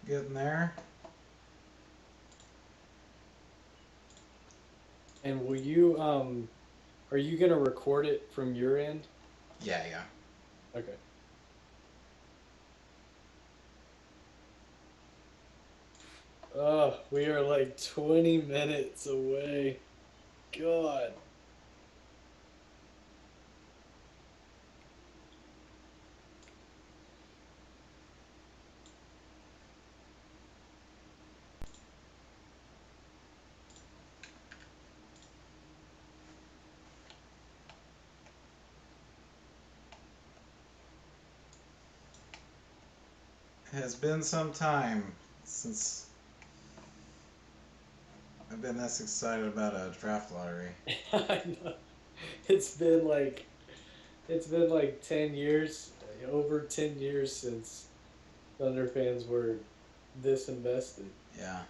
getting there. And will you are you gonna record it from your end? Yeah, yeah. Okay. Oh, we are like 20 minutes away. God. It has been some time since I've been this excited about a draft lottery. I know. It's been like it's been like 10 years, over 10 years since Thunder fans were this invested. Yeah.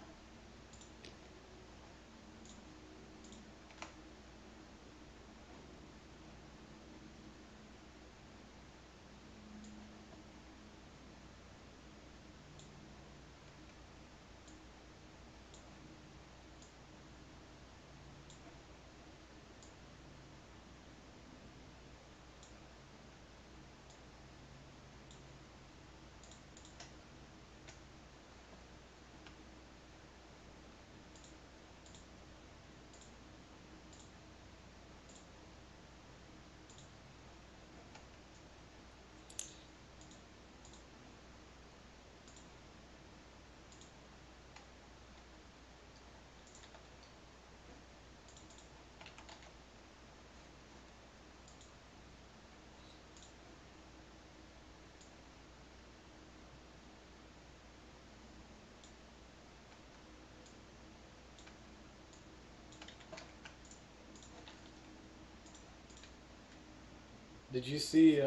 Did you see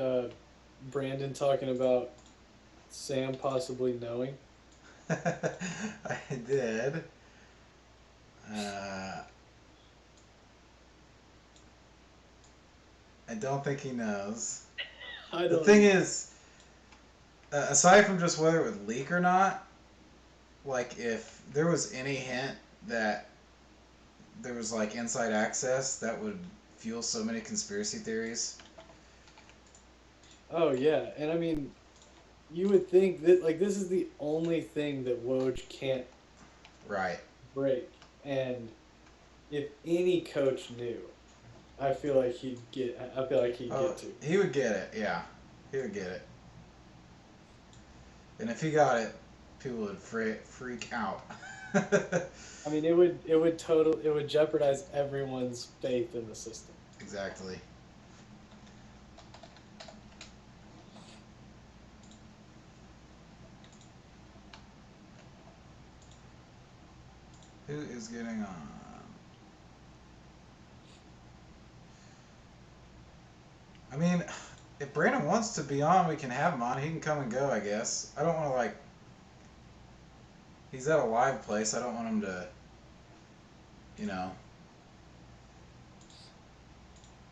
Brandon talking about Sam possibly knowing? I did. Uh, I don't think he knows. I The don't thing either. is, aside from just whether it would leak or not, like if there was any hint that there was like inside access, that would fuel so many conspiracy theories. Oh yeah, and I mean, you would think that like this is the only thing that Woj can't Right. break, and if any coach knew, I feel like he'd get. I feel like he'd Oh, get to. he would get it. Yeah, he would get it. And if he got it, people would freak out. I mean, it would jeopardize everyone's faith in the system. Exactly. Who is getting on? I mean, if Brandon wants to be on, we can have him on. He can come and go, I guess. I don't want to, like, he's at a live place. I don't want him to, you know,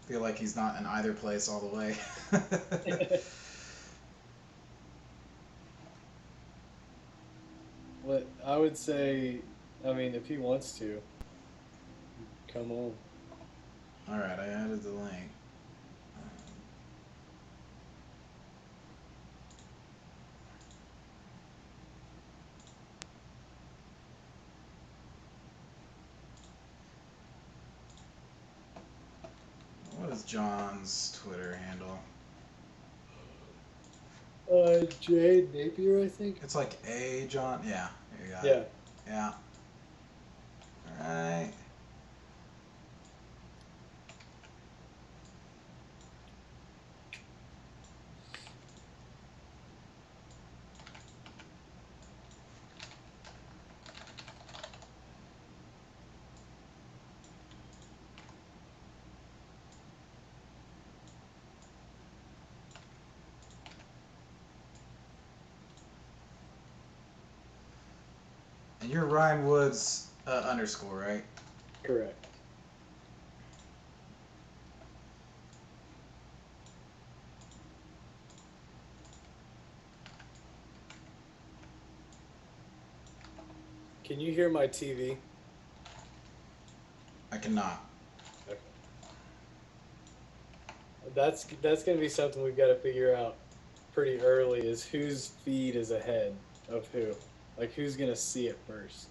feel like he's not in either place all the way. What I would say, I mean, if he wants to, come on. All right, I added the link. What is John's Twitter handle? Jade Napier, I think. It's like A John. Yeah, you got it. Yeah. Yeah. All right. And you're Ryan Woods underscore, right? Correct. Can you hear my TV? I cannot. Okay. That's gonna be something we've got to figure out pretty early. Is whose feed is ahead of who? Like who's gonna see it first?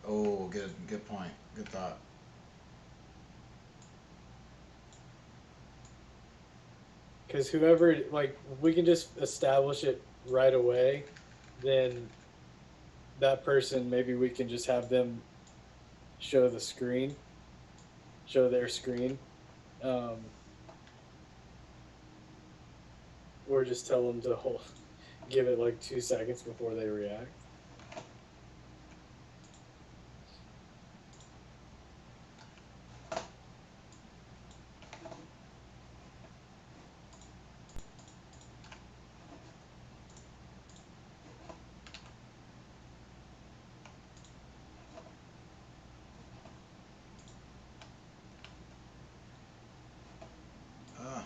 Oh, good point. Good thought. Because whoever, like, we can just establish it right away. Then that person, maybe we can just have them show the screen, show their screen, um, or just tell them to hold, give it like 2 seconds before they react. Uh,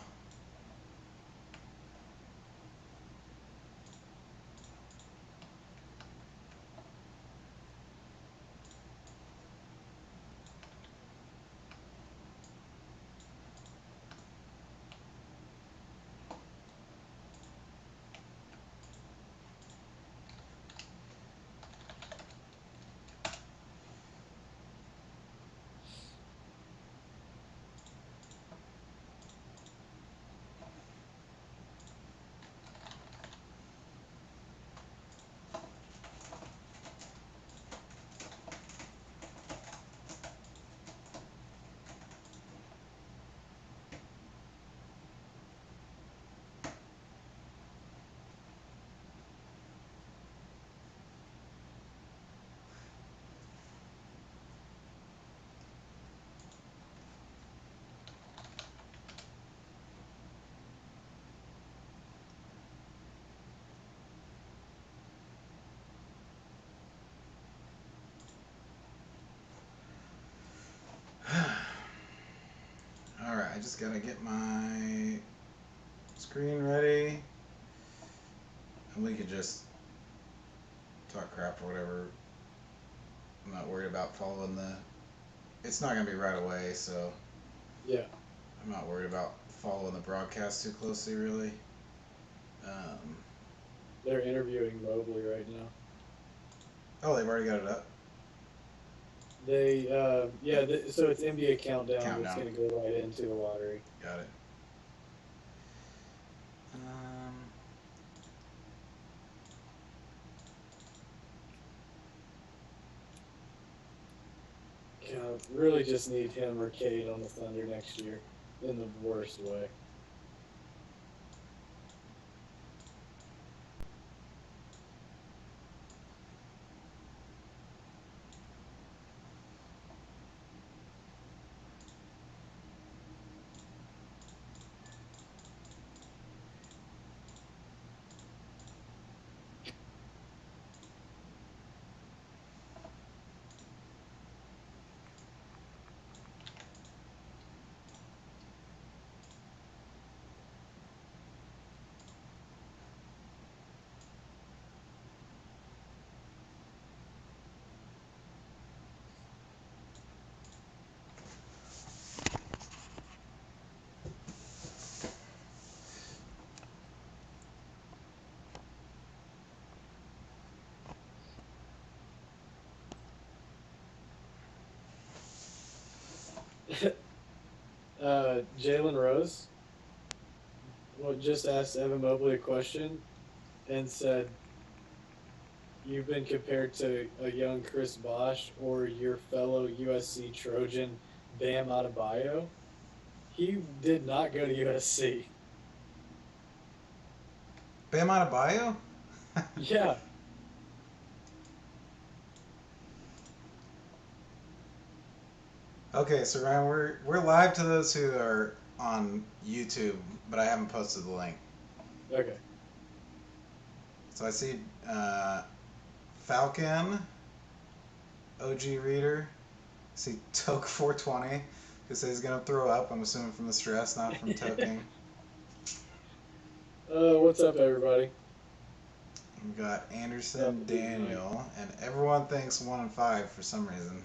all right, I just gotta get my screen ready, and we could just talk crap or whatever. I'm not worried about following the. It's not gonna be right away, so Yeah, I'm not worried about following the broadcast too closely, really. Um, they're interviewing Mobley right now. oh, they've already got it up. Yeah, so it's NBA countdown. It's Countdown. gonna go right into the lottery. Got it. Um, God, really just need him or Cade on the Thunder next year in the worst way. Jalen Rose just asked Evan Mobley a question and said, "You've been compared to a young Chris Bosh or your fellow USC Trojan Bam Adebayo." He did not go to USC. Bam Adebayo. Yeah, Okay, so Ryan, we're live to those who are on YouTube, but I haven't posted the link. okay. So I see Falcon, OG Reader. I see Toke 420, who says he's gonna throw up. I'm assuming from the stress, not from toking. What's up, everybody? We got Anderson, Daniel, and everyone thinks 1 and 5 for some reason.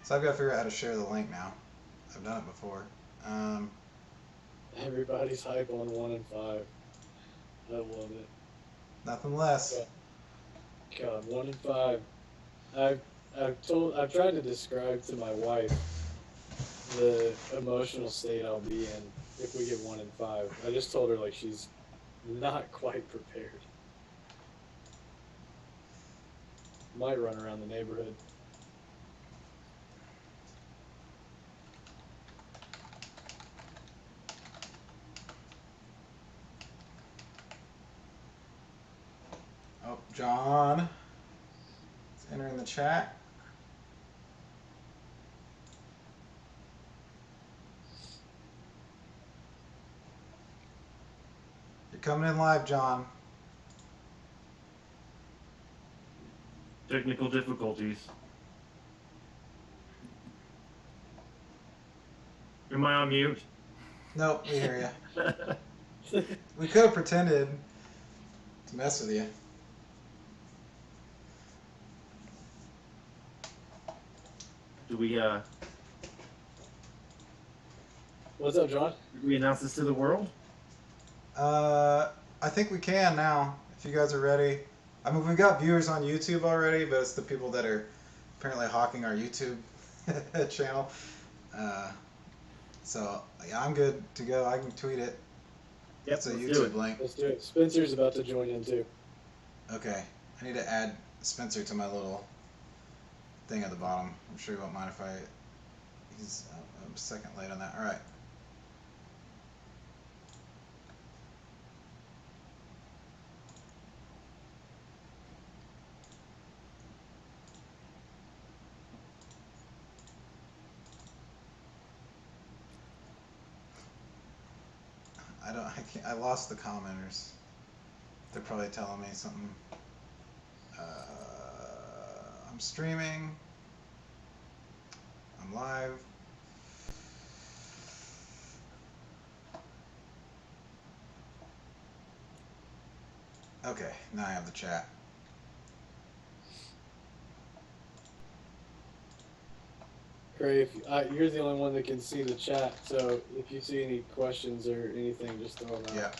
So I've got to figure out how to share the link now. I've done it before. Everybody's hype on 1 and 5. I love it. Nothing less. God, 1 and 5. I've tried to describe to my wife the emotional state I'll be in if we get 1 and 5. I just told her like she's not quite prepared. Might run around the neighborhood. Oh, John is entering the chat. You're coming in live, John. Technical difficulties. Am I on mute? Nope, we hear you. We could have pretended to mess with you. Do What's up, John? we announce this to the world? I think we can now, if you guys are ready. I mean, we've got viewers on YouTube already, but it's the people that are apparently hawking our YouTube channel. So, yeah, I'm good to go. I can tweet it. Yep, It's a let's do YouTube it. link. Let's do it. Spencer's about to join in too. Okay. I need to add Spencer to my little thing at the bottom. I'm sure he won't mind if he's a second late on that. All right. I lost the commenters. They're probably telling me something. I'm streaming. I'm live. Okay, now I have the chat. Gray, you're the only one that can see the chat, so if you see any questions or anything, just throw them out. Yeah.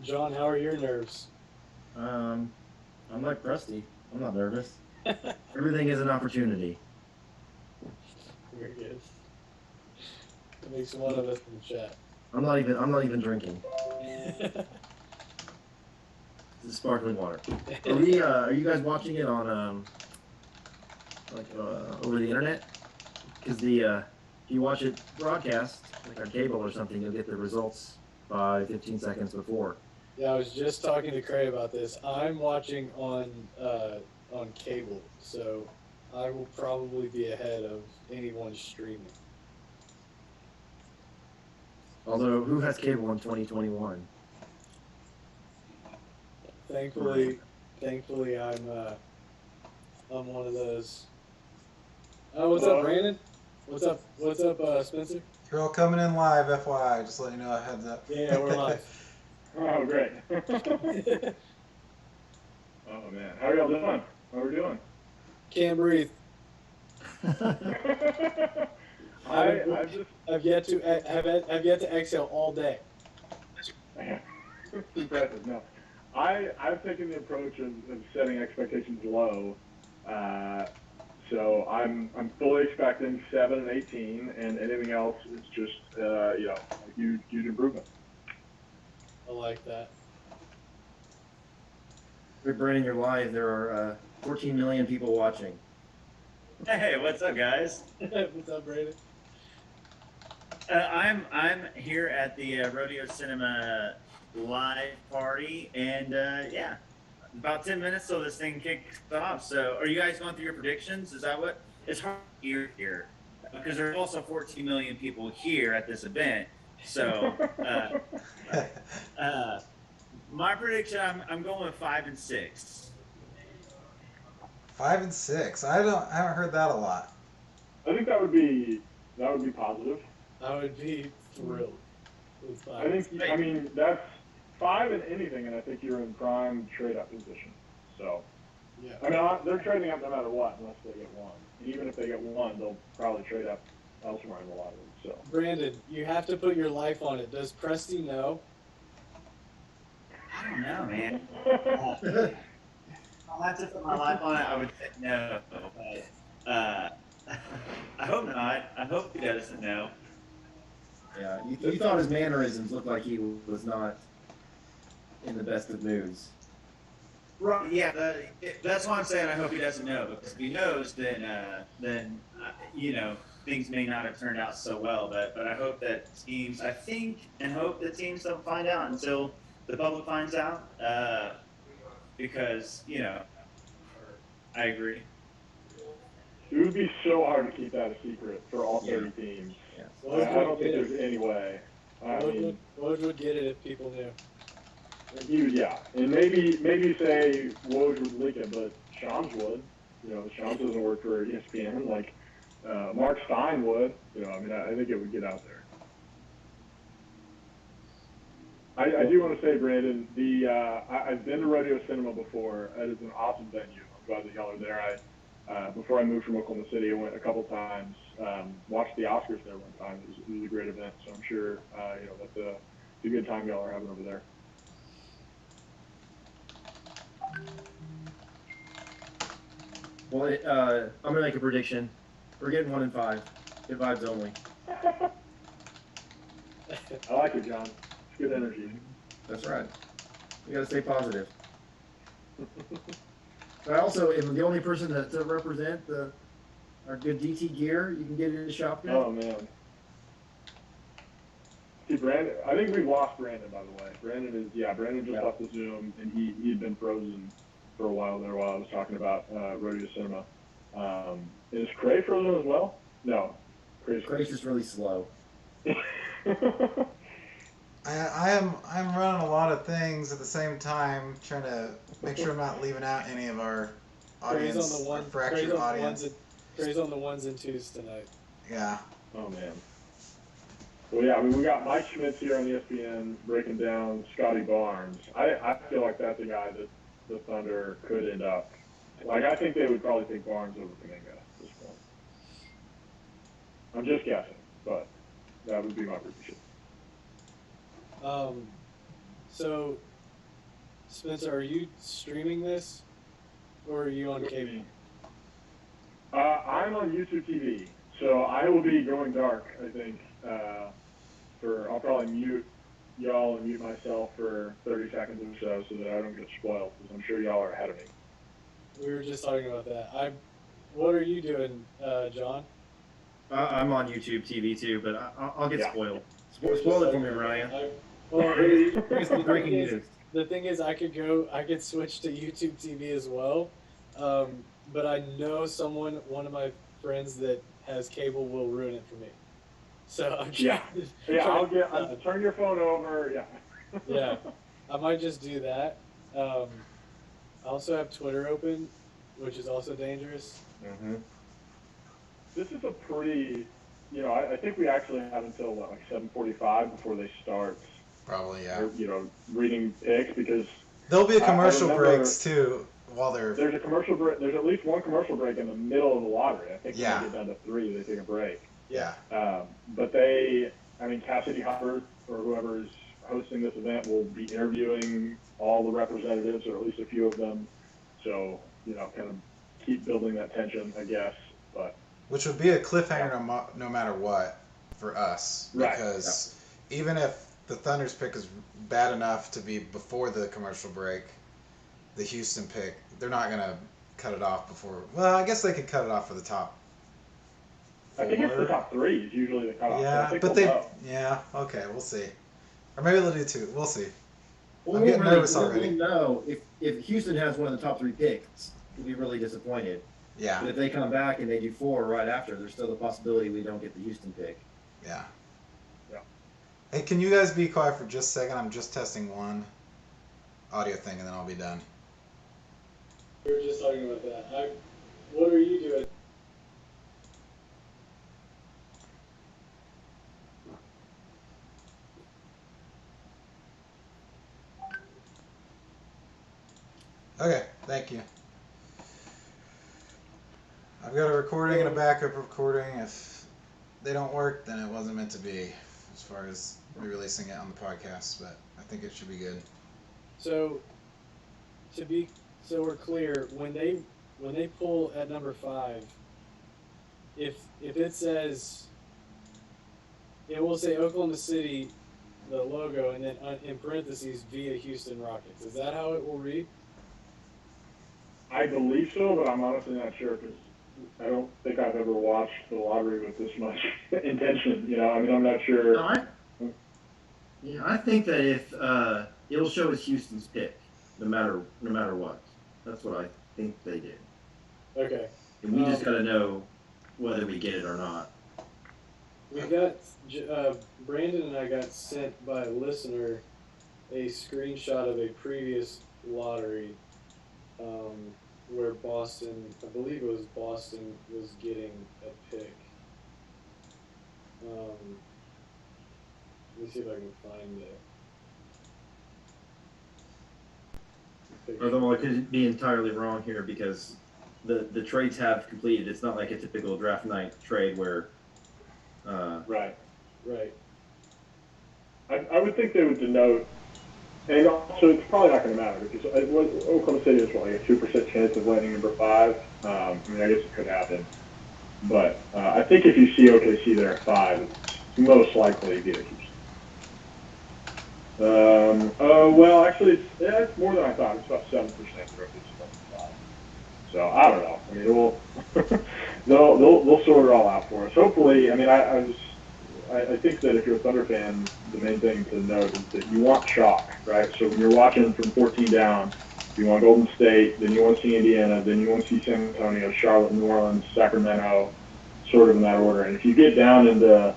John, how are your nerves? I'm like Rusty. I'm not nervous. Everything is an opportunity. Very good. At least one of us in the chat. I'm not even drinking. This is sparkling water. Are you guys watching it on over the internet? Because if you watch it broadcast, like on cable or something, you'll get the results by 15 seconds before. Yeah, I was just talking to Cray about this. I'm watching on cable, so I will probably be ahead of anyone streaming. Although, who has cable in 2021? Thankfully, I'm one of those. Oh, what's up, Brandon? What's up, Spencer? You're all coming in live, FYI. Just letting you know, heads up. Yeah, we're live. Oh, great. Oh, man. How are y'all doing? How are we doing? Can't breathe. I've yet to exhale all day. It's impressive. No, I've taken the approach of setting expectations low. So I'm fully expecting 7 and 18, and anything else is just a huge improvement. I like that. Brandon, you're live. There are 14 million people watching. Hey, what's up, guys? What's up, Brandon? I'm here at the Rodeo Cinema live party, and yeah, about 10 minutes till this thing kicks off. So, are you guys going through your predictions? Is that what? It's hard to hear here because there's also 14 million people here at this event. So, uh, my prediction, I'm going with 5 and 6. 5 and 6. I haven't heard that a lot. I think that would be positive. I would be thrilled with I five. think, I mean, that's 5 in anything, and I think you're in prime trade-up position. So, Yeah. I mean, they're trading up no matter what, unless they get one. And even if they get one, they'll probably trade up elsewhere in the lottery. So, Brandon, you have to put your life on it. Does Presty know? I don't know, man. I'll have to put my life on it. I would say no, but I hope not. I hope he doesn't know. Yeah, you thought his mannerisms looked like he was not in the best of moods. Right. Yeah, that's why I'm saying I hope he doesn't know, because if he knows, then you know, things may not have turned out so well. But I hope that teams, I think and hope that teams don't find out until the public finds out, because you know, I agree. it would be so hard to keep that a secret for all 30 teams. Yeah. I don't think there's any way. I mean, Woj would get it if people knew. yeah. And maybe say Woj would leak it, but Shams would. You know, Shams doesn't work for ESPN. Like, Mark Stein would. You know, I mean, I think it would get out there. I do want to say, Brandon, I've been to Rodeo Cinema before. It is an awesome venue. I'm glad that y'all are there. Before I moved from Oklahoma City, I went a couple times. Watched the Oscars there one time. It was a great event. So I'm sure you know that's a good time y'all are having over there. Well, I'm gonna make a prediction. We're getting 1 and 5. Good vibes only. I like it, John. It's good energy. That's right. We gotta stay positive. But I also am the only person to represent our good DT gear. You can get it at Shopgood. Oh man. See, Brandon. I think we've lost Brandon, by the way. Brandon just left the Zoom, and he'd been frozen for a while there while I was talking about Rodeo Cinema. Is Cray frozen as well? No. Cray's just really slow. I'm running a lot of things at the same time, trying to make sure I'm not leaving out any of our Cray's audience, on the our one. fractured audience. Cray's on the ones and twos tonight. Yeah. Oh man. Well, yeah, I mean, we got Mike Schmitz here on ESPN breaking down Scotty Barnes. I feel like that's a guy that the Thunder could end up. Like, I think they would probably take Barnes over Kuminga at this point. I'm just guessing, but that would be my prediction. So, Spencer, are you streaming this, or are you on cable? I'm on YouTube TV, so I will be going dark, I think. I'll probably mute y'all and mute myself for 30 seconds or so that I don't get spoiled, because I'm sure y'all are ahead of me. We were just talking about that. What are you doing, John? I'm on YouTube TV too, but I'll get Yeah. spoiled. Spoil it for me, Ryan. Well, Here's the breaking news. the thing is, I could switch to YouTube TV as well, but I know one of my friends that has cable will ruin it for me. So I'm Yeah. trying to- I'll turn your phone over. Yeah. Yeah, I might just do that. I also have Twitter open, which is also dangerous. Mm-hmm. This is a pretty, I think we actually have until like 7:45 before they start, Probably, yeah. reading picks, because There'll be a I commercial remember- breaks too while they're. there's a commercial break. There's at least one commercial break in the middle of the lottery. I think when Yeah. they get down to 3, they take a break. Yeah. But Cassidy Hopper or whoever is hosting this event will be interviewing all the representatives, or at least a few of them. So, kind of keep building that tension, I guess. But Which would be a cliffhanger no matter what for us. Right. Because even if the Thunder's pick is bad enough to be before the commercial break, the Houston pick, they're not going to cut it off before. Well, I guess they could cut it off for the top 4. I think it's the top 3 is usually the cutoff. So I Yeah, think but we'll know. yeah, okay, we'll see. Or maybe they'll do 2. We'll see. Well, I'm getting nervous we already. won't know if Houston has one of the top 3 picks, we'll be really disappointed. Yeah, But if they come back and they do 4 right after, there's still the possibility we don't get the Houston pick. yeah. Yeah. Hey, can you guys be quiet for just a second? I'm just testing one audio thing, and then I'll be done. We were just talking about that. What are you doing? Okay, thank you. I've got a recording and a backup recording. If they don't work, then it wasn't meant to be, as far as re-releasing it on the podcast. But I think it should be good. So we're clear, when they pull at number 5, if it says, it will say Oklahoma City, the logo, and then in parentheses via Houston Rockets. Is that how it will read? I believe so, but I'm honestly not sure because I don't think I've ever watched the lottery with this much intention. You know, I mean, I'm not sure. No, I think that if it'll show as Houston's pick, no matter what. That's what I think they did. Okay. And we just got to know whether we get it or not. We got Brandon and I got sent by a listener a screenshot of a previous lottery where Boston, I believe it was Boston, was getting a pick. Let me see if I can find it. Although I could be entirely wrong here because the trades have completed. It's not like a typical draft night trade where. Right. Right. I would think they would denote, and also it's probably not going to matter because Oklahoma City is like a 2% chance of landing number 5. I mean, I guess it could happen, but I think if you see OKC there at 5, it's most likely via Houston. Well, actually, it's more than I thought. It's about 7% for OKC 5. So I don't know. I mean, they'll sort it all out for us. Hopefully, I mean, I think that if you're a Thunder fan, the main thing to note is that you want shock, right? So when you're watching from 14 down, you want Golden State, then you want to see Indiana, then you want to see San Antonio, Charlotte, New Orleans, Sacramento, sort of in that order. And if you get down into,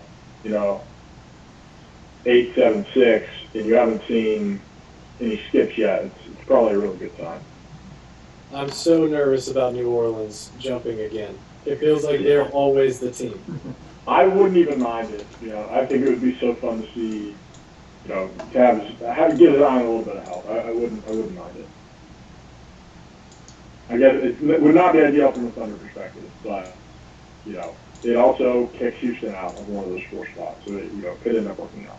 8, 7, 6, and you haven't seen any skips yet, it's probably a really good sign. I'm so nervous about New Orleans jumping again. It feels like they're always the team. I wouldn't even mind it. I think it would be so fun to see, to have give it on a little bit of help. I wouldn't mind it. I guess it would not be ideal from a Thunder perspective, but it also kicks Houston out of one of those 4 spots, so it could end up working out.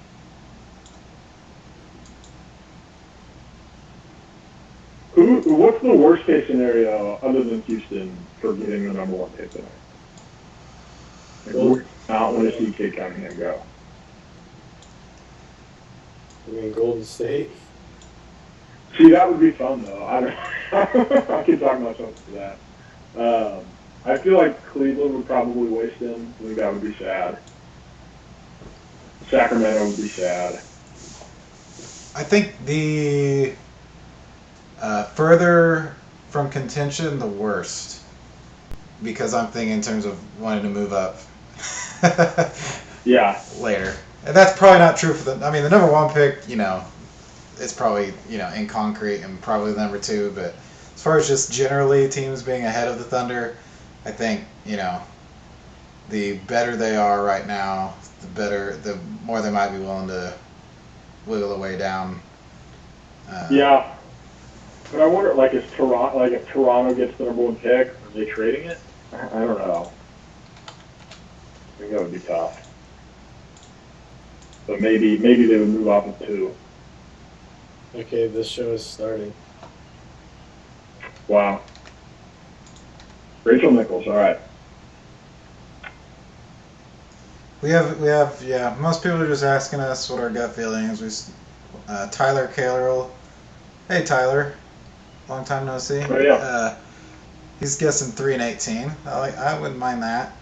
What's the worst case scenario other than Houston for getting the number 1 pick tonight? Like, I don't want to see Cade Cunningham go. I mean, Golden State. See, that would be fun though. I could talk myself to that. I feel like Cleveland would probably waste him. I think that would be sad. Sacramento would be sad. I think the further from contention, the worst. Because I'm thinking in terms of wanting to move up. Yeah. Later. And that's probably not true for the number 1 pick, it's probably, in concrete and probably the number 2. But as far as just generally teams being ahead of the Thunder, I think, the better they are right now, the more they might be willing to wiggle their way down. Yeah. But I wonder, if Toronto gets the number 1 pick, are they trading it? I don't know. I think that would be tough. But maybe they would move off of 2. Okay, this show is starting. Wow. Rachel Nichols, all right. We have, most people are just asking us what our gut feeling is. Tyler Carroll. Hey, Tyler. Long time no see. Oh, yeah. He's guessing 3-18. I wouldn't mind that.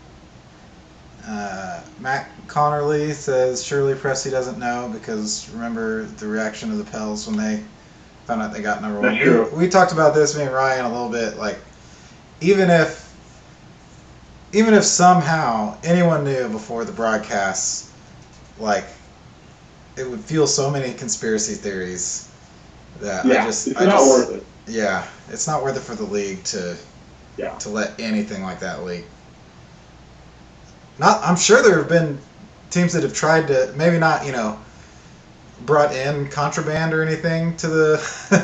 Matt Connerly says surely Pressey doesn't know because remember the reaction of the Pels when they found out they got number one. That's true. We talked about this, me and Ryan, a little bit. Like, even if somehow anyone knew before the broadcast, like, it would fuel so many conspiracy theories that It's not worth it. Yeah, it's not worth it for the league to let anything like that leak. I'm sure there have been teams that have tried to, maybe not, brought in contraband or anything to the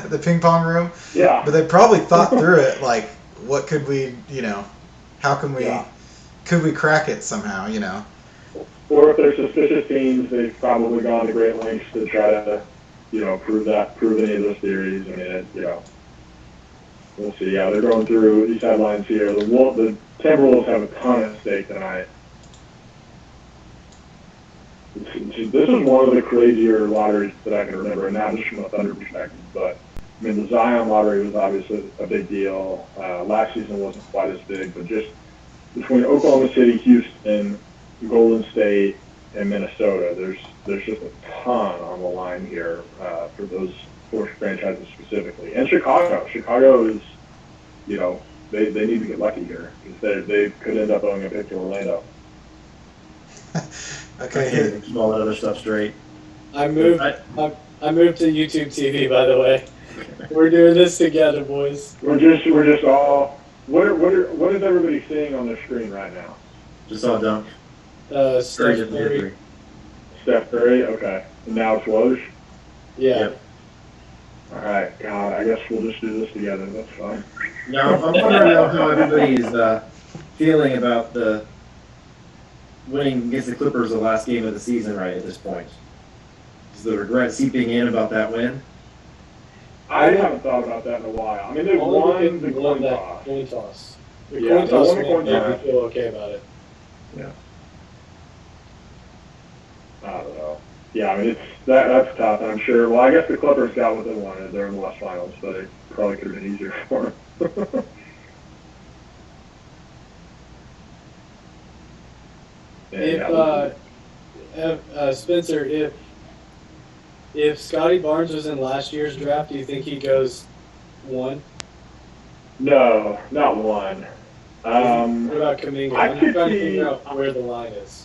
the ping pong room. Yeah. But they probably thought through it, like, what could we, how can we, could we crack it somehow, Or if they're suspicious teams, they've probably gone to great lengths to try to, prove any of those theories. I mean, we'll see. Yeah, they're going through these headlines here. The Timberwolves have a ton at stake tonight. This is one of the crazier lotteries that I can remember, and not just from a Thunder perspective, but I mean, the Zion lottery was obviously a big deal. Last season wasn't quite as big, but just between Oklahoma City, Houston, Golden State, and Minnesota, there's just a ton on the line here for those four franchises specifically. And Chicago. Chicago is, they need to get lucky here because they could end up owing a pick to Orlando. Okay. Keep all that other stuff straight. I moved to YouTube TV, by the way. We're doing this together, boys. We're just all. What is everybody seeing on their screen right now? Just saw a dunk. Steph Curry. Steph Curry. Okay. And now it's Woj. Yeah. Yep. All right. God, I guess we'll just do this together. That's fine. Now, I'm wondering how everybody is feeling about the winning against the Clippers the last game of the season right at this point. Is the regret seeping in about that win? I haven't thought about that in a while. I mean, they won the coin toss. Coin toss. The Yeah, coin they toss won the coin made me toss. feel okay about it. I don't know. Yeah, I mean, that's tough. I'm sure. Well, I guess the Clippers got what they wanted. They're in the West Finals, but it probably could have been easier for them. Spencer, if Scotty Barnes was in last year's draft, do you think he goes 1? No, not one. What about Kuminga? I I'm could trying to see- figure out where the line is.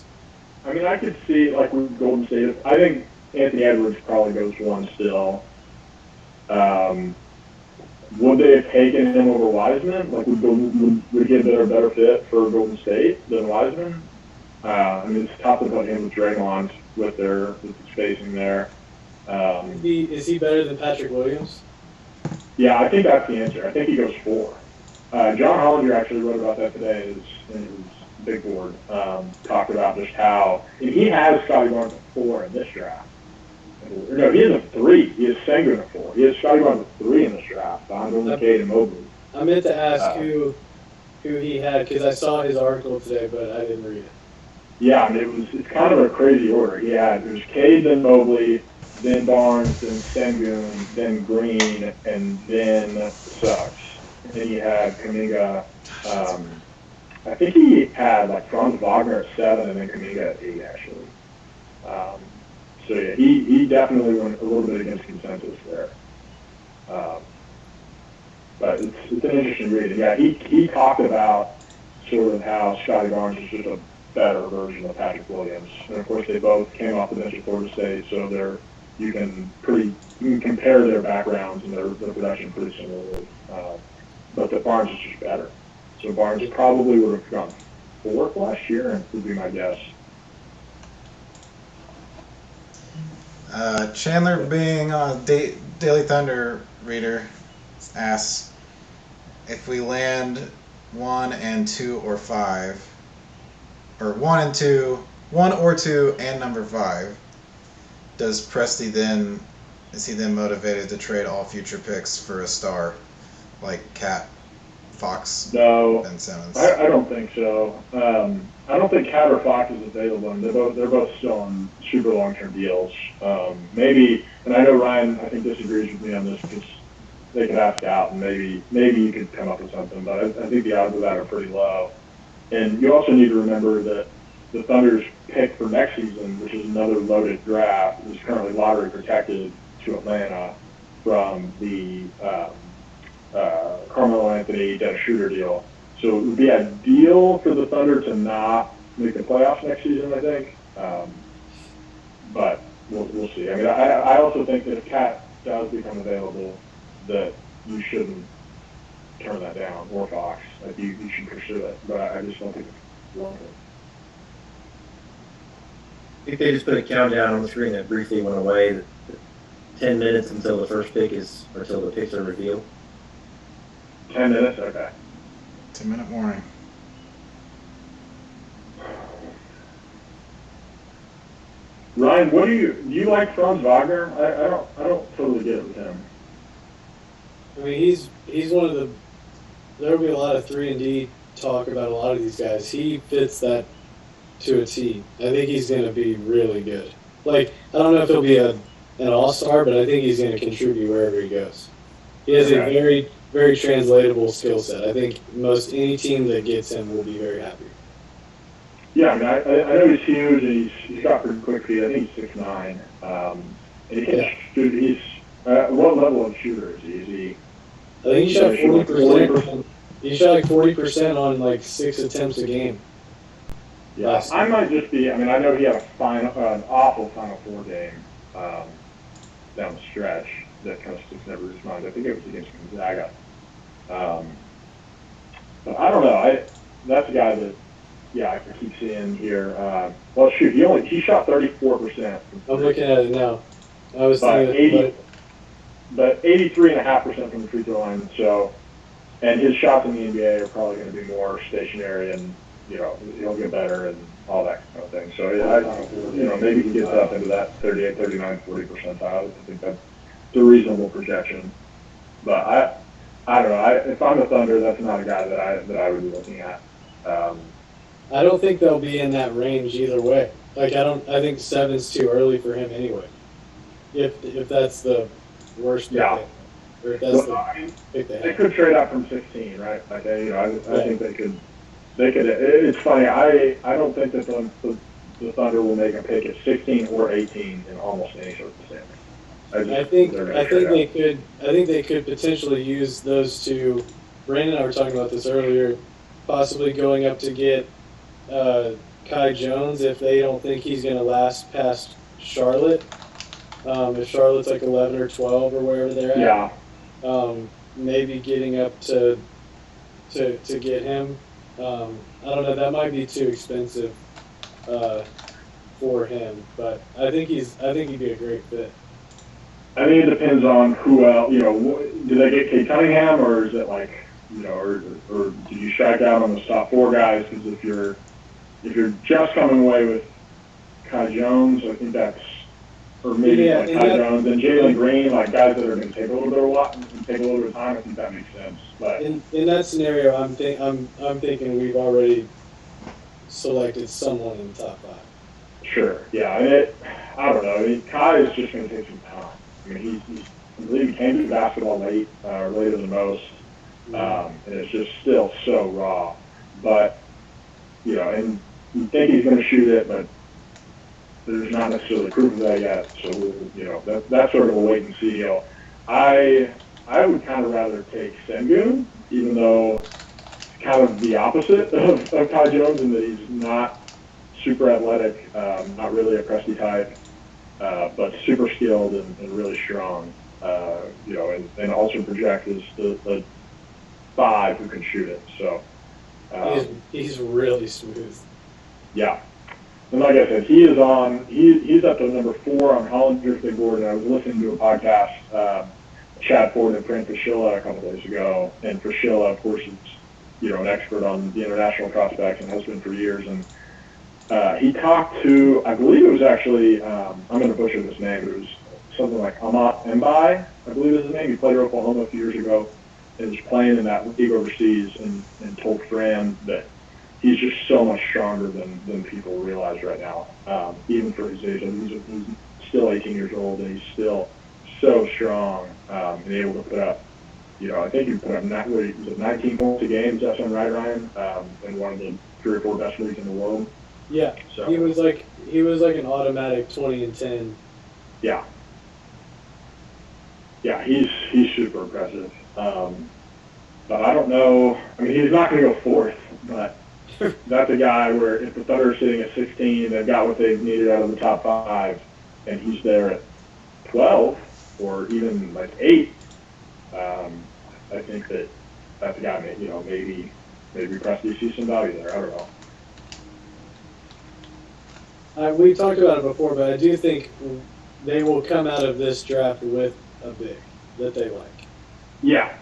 I mean, I could see, like, with Golden State, I think Anthony Edwards probably goes 1 still. Would they have taken him over Wiseman? Like, would he have been a better fit for Golden State than Wiseman? I mean, it's tough to put him with Draymond with the spacing there. Is he better than Patrick Williams? Yeah, I think that's the answer. I think he goes 4. John Hollinger actually wrote about that today in his big board. Talked about just how, and he has Scotty Barnes at 4 in this draft. No, he has a 3. He has Sengun at 4. He has Scotty Barnes at 3 in this draft. Donovan Cade and Mobley. I meant to ask who he had because I saw his article today, but I didn't read it. Yeah, I mean, it's kind of a crazy order. It was Cade, then Mobley, then Barnes, then Sengun, then Green, and then Suggs. And then he had Kuminga. I think he had like Franz Wagner at 7 and then Kuminga at 8, actually. So yeah, he definitely went a little bit against consensus there. But it's an interesting read. Yeah, he talked about sort of how Scotty Barnes is just a better version of Patrick Williams, and of course they both came off the bench at Florida State, so you can compare their backgrounds and their production pretty similarly. But the Barnes is just better. So Barnes probably would have gone 4th last year, would be my guess. Chandler, being a Daily Thunder reader, asks if we land 1 and 2 or 5, or 1 and 2, 1 or 2 and number 5. Does Presti is he then motivated to trade all future picks for a star like Cat, Fox, No, Ben Simmons? I don't think so. I don't think Cat or Fox is available. And they're both still on super long-term deals. Maybe, and I know Ryan, I think, disagrees with me on this because they could opt out, and maybe you could come up with something. But I think the odds of that are pretty low. And you also need to remember that the Thunder's pick for next season, which is another loaded draft, is currently lottery protected to Atlanta. from the Carmelo Anthony, Dennis Schroeder deal. So it would be ideal for the Thunder to not make the playoffs next season, I think. But we'll see. I mean, I also think that if Cat does become available, that you shouldn't turn that down, or Fox. Like you should pursue it. But I just don't think it's long term. I think they just put a countdown on the screen that briefly went away. 10 minutes until the first pick is, or until the picks are revealed. 10 minutes? Okay. 2-minute warning. Ryan, what do you like Franz Wagner? I don't totally get it with him. I mean, he's one of the. There will be a lot of 3-and-D talk about a lot of these guys. He fits that to a T. I think he's going to be really good. Like, I don't know if he'll be an all-star, but I think he's going to contribute wherever he goes. He has a very, very translatable skill set. I think most any team that gets him will be very happy. Yeah, I mean, I know he's huge and he's got pretty quick feet. I think he's 6'9". And he can shoot. He's what level of shooter is he? Is he? I think he shot 40%. He shot like 40% on like 6 attempts a game. Yeah, I might just be. I mean, I know he had an awful Final Four game down the stretch that kind of sticks in everybody's mind. I think it was against Gonzaga. But I don't know. That's a guy that, yeah, I can keep seeing here. Well, shoot, he shot 34%. I'm looking at it now. I was But thinking, but 83.5% from the free throw line. So, and his shots in the NBA are probably going to be more stationary, and he'll get better and all that kind of thing. So, maybe he gets up into that 38, 39, 40 percentile. I think that's a reasonable projection. But I don't know. If I'm the Thunder, that's not a guy that I would be looking at. I don't think they'll be in that range either way. Like I think 7's too early for him anyway. If that's the worst pick, Yeah. or if that's I the mean, pick they they have. could trade up from 16, right? Like, I think they could. It's funny. I don't think that the Thunder will make a pick at 16 or 18 in almost any circumstance. I think they could. I think they could potentially use those two. Brandon and I were talking about this earlier. Possibly going up to get Kai Jones if they don't think he's going to last past Charlotte. If Charlotte's like 11 or 12 or wherever they're at. Yeah. Maybe getting up to get him. I don't know. That might be too expensive for him, but I think he'd be a great fit. I think it depends on who else. Do they get Kate Cunningham, or is it like, or do you strike out on the top 4 guys? Because if you're just coming away with Kai Jones, I think that's, or maybe Kai Jones and Jalen Green, like guys that are going to take a little bit of time. I think that makes sense. But in that scenario, I'm thinking we've already selected someone in the top 5. Sure, yeah, and I don't know. I mean, Kai is just going to take some time. I mean, I believe he came to basketball late, later than most, and it's just still so raw. But and you think he's going to shoot it, but there's not necessarily proof of that yet. So that's sort of a wait and see deal. I would kind of rather take Sengun, even though it's kind of the opposite of Kai Jones in that he's not super athletic, not really a Presti type, but super skilled and really strong. And also project as the 5 who can shoot it. So he's really smooth. Yeah. And like I said, he's up to number 4 on Hollinger's big board, and I was listening to a podcast, Chad Ford and Fran Fraschilla a couple days ago, and Fraschilla, of course, is an expert on the international prospects and has been for years, and he talked to, I believe it was actually, I'm going to butcher this name, but it was something like Amat Mbai, I believe is his name. He played at Oklahoma a few years ago and was playing in that league overseas, and told Fran that he's just so much stronger than people realize right now, even for his age. I mean, he's still 18 years old, and he's still so strong and able to put up, I think he put up 19 points a game. Does that sound right, Ryan? In one of the 3 or 4 best leagues in the world. Yeah, so he was like an automatic 20 and 10. Yeah. yeah, he's super impressive. But I don't know. I mean, he's not going to go fourth, but that's a guy where if the Thunder are sitting at 16, they've got what they've needed out of the top 5, and he's there at 12 or even like 8. I think that's a guy. You know, maybe Presti sees some value there. I don't know. We talked about it before, but I do think they will come out of this draft with a big that they like. Yeah,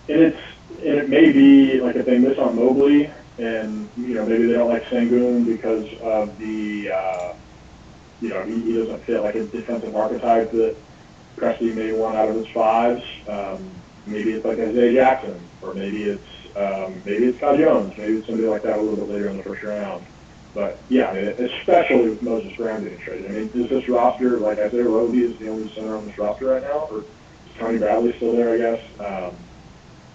and it may be like if they miss on Mobley, and you know maybe they don't like Sengun because of the you know he doesn't fit like a defensive archetype that Presti may want out of his 5s. Maybe it's like Isaiah Jackson, or maybe it's Kyle Jones, maybe it's somebody like that a little bit later in the first round. But yeah, I mean, especially with Moses Brown getting traded. I mean, is this roster like Isaiah Roby is the only center on this roster right now, or is Tony Bradley still there? I guess. But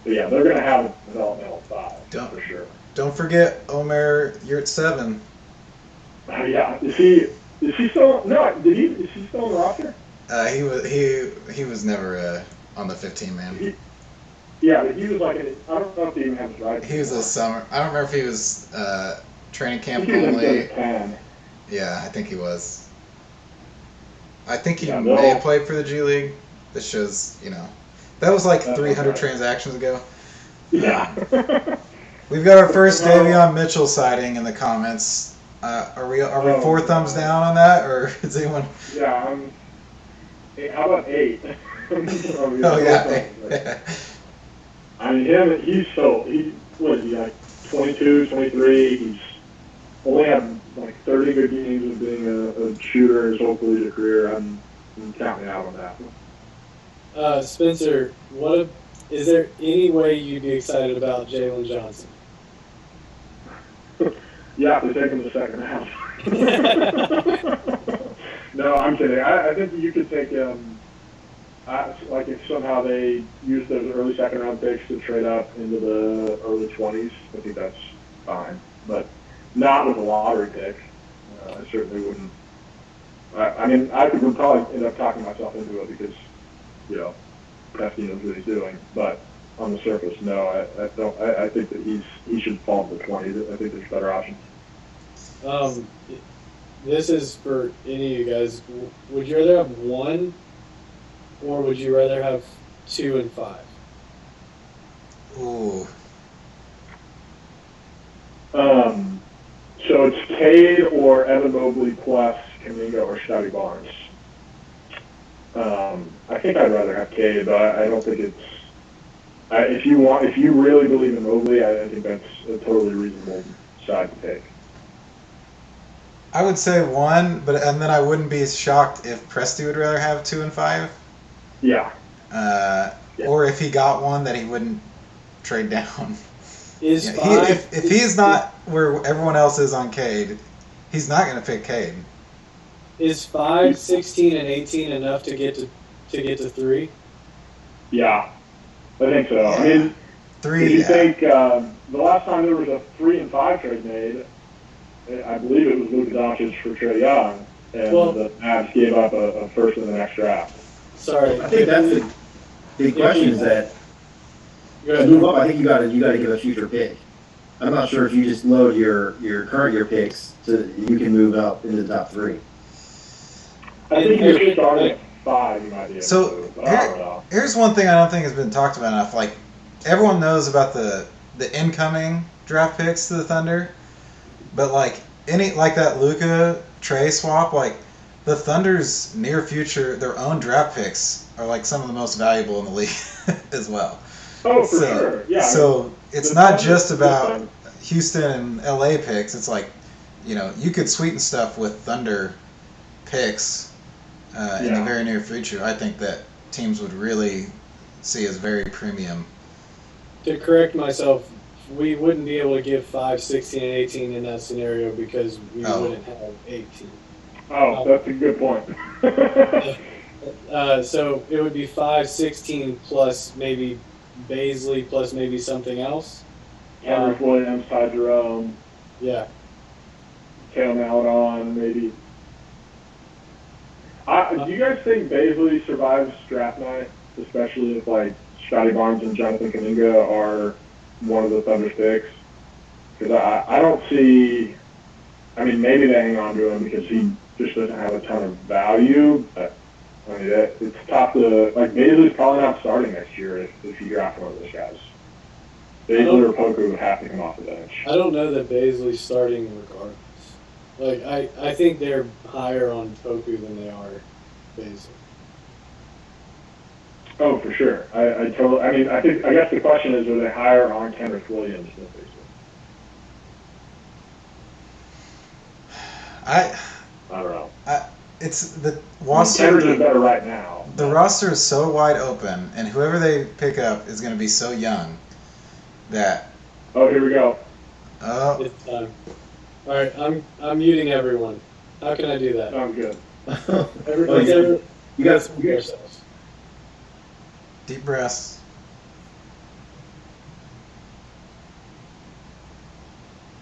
yeah, they're going to have a developmental 5 for sure. Don't forget, Omer, you're at 7. Yeah, is he still? No, is he still on the roster? He was never on the 15 man. Yeah, but he was like I don't know if he even had his right. He was a summer. I don't remember if he was training camp he was only. 10. Yeah, I think he was. I think he Yeah, may have played for the G League. This shows, that was like That's 300 right. transactions ago. Yeah. We've got our first Davion Mitchell sighting in the comments. Are we 4 thumbs down on that, or is anyone? Yeah, how about 8? Oh yeah. I mean, what is he, like 22, 23? He's only had like 30 good games of being a shooter his whole collegiate career. I'm counting out on that. Spencer, is there any way you'd be excited about Jalen Johnson? Yeah, if they take him the second half. No, I'm kidding. I think you could take him. Like if somehow they use those early second round picks to trade up into the early 20s, I think that's fine. But not with a lottery pick. I certainly wouldn't. I mean, I would probably end up talking myself into it because, Presti knows what he's doing. But on the surface, no, I don't. I think that he should fall to the 20s. I think there's better options. This is for any of you guys. Would you rather have 1, or would you rather have 2 and 5? Ooh. So it's Cade or Evan Mobley plus Kuminga or Scotty Barnes. I think I'd rather have Cade, but I don't think it's. If you really believe in Mobley, I think that's a totally reasonable side to take. I would say 1, and then I wouldn't be shocked if Presti would rather have 2 and 5. Yeah. Or if he got 1 that he wouldn't trade down. Is 5? If he's not where everyone else is on Cade, he's not going to pick Cade. Is 5, 16, and 18 enough to get to 3? Yeah, I think so. I mean, 3. if you think the last time there was a 3 and 5 trade made, I believe it was Luka Doncic for Trae Young, and the Mavs gave up a first in the next draft. Sorry, I think that's the big question is that Go to ahead. move up, I think you got to give a future pick. I'm not sure if you just load your current year picks so that you can move up into the top 3. I think you're starting at 5, you might be able So, to, but I don't know. Here's one thing I don't think has been talked about enough. Like, everyone knows about the incoming draft picks to the Thunder, but like that Luka Trae swap, like the Thunder's near future, their own draft picks are like some of the most valuable in the league as well. Oh, for sure. Yeah. So it's the not Thunder- just the about Thunder- Houston and LA picks. It's like, you could sweeten stuff with Thunder picks in the Yeah. very near future. I think that teams would really see as very premium. To correct myself, we wouldn't be able to give 5, 16, and 18 in that scenario because we wouldn't have 18. Oh, that's a good point. So it would be 5, 16 plus maybe Baisley plus maybe something else. Henry Williams, Ty Jerome, Yeah. Kale Maladon, maybe. Do you guys think Baisley survives draft night? especially if like Scotty Barnes and Jonathan Kuminga are one of the Thunder's picks. Because I don't see. I mean, maybe they hang on to him because he just doesn't have a ton of value. But I mean, it's tough to like. Baisley's probably not starting next year if you draft one of those guys. Baisley or Poku would have to come off the bench. I don't know that Baisley's starting regardless. Like, I think they're higher on Poku than they are Baisley. Oh, for sure. I totally. I mean, I guess the question is, are they higher on Kenneth Williams than Baisley? I don't know. It's the Roster is roster. better right now. The roster is so wide open, and whoever they pick up is going to be so young that. Oh, here we go. Oh, It's time. All right, I'm muting everyone. How can I do that? Sounds good. Everybody, You guys, yourselves. deep breaths.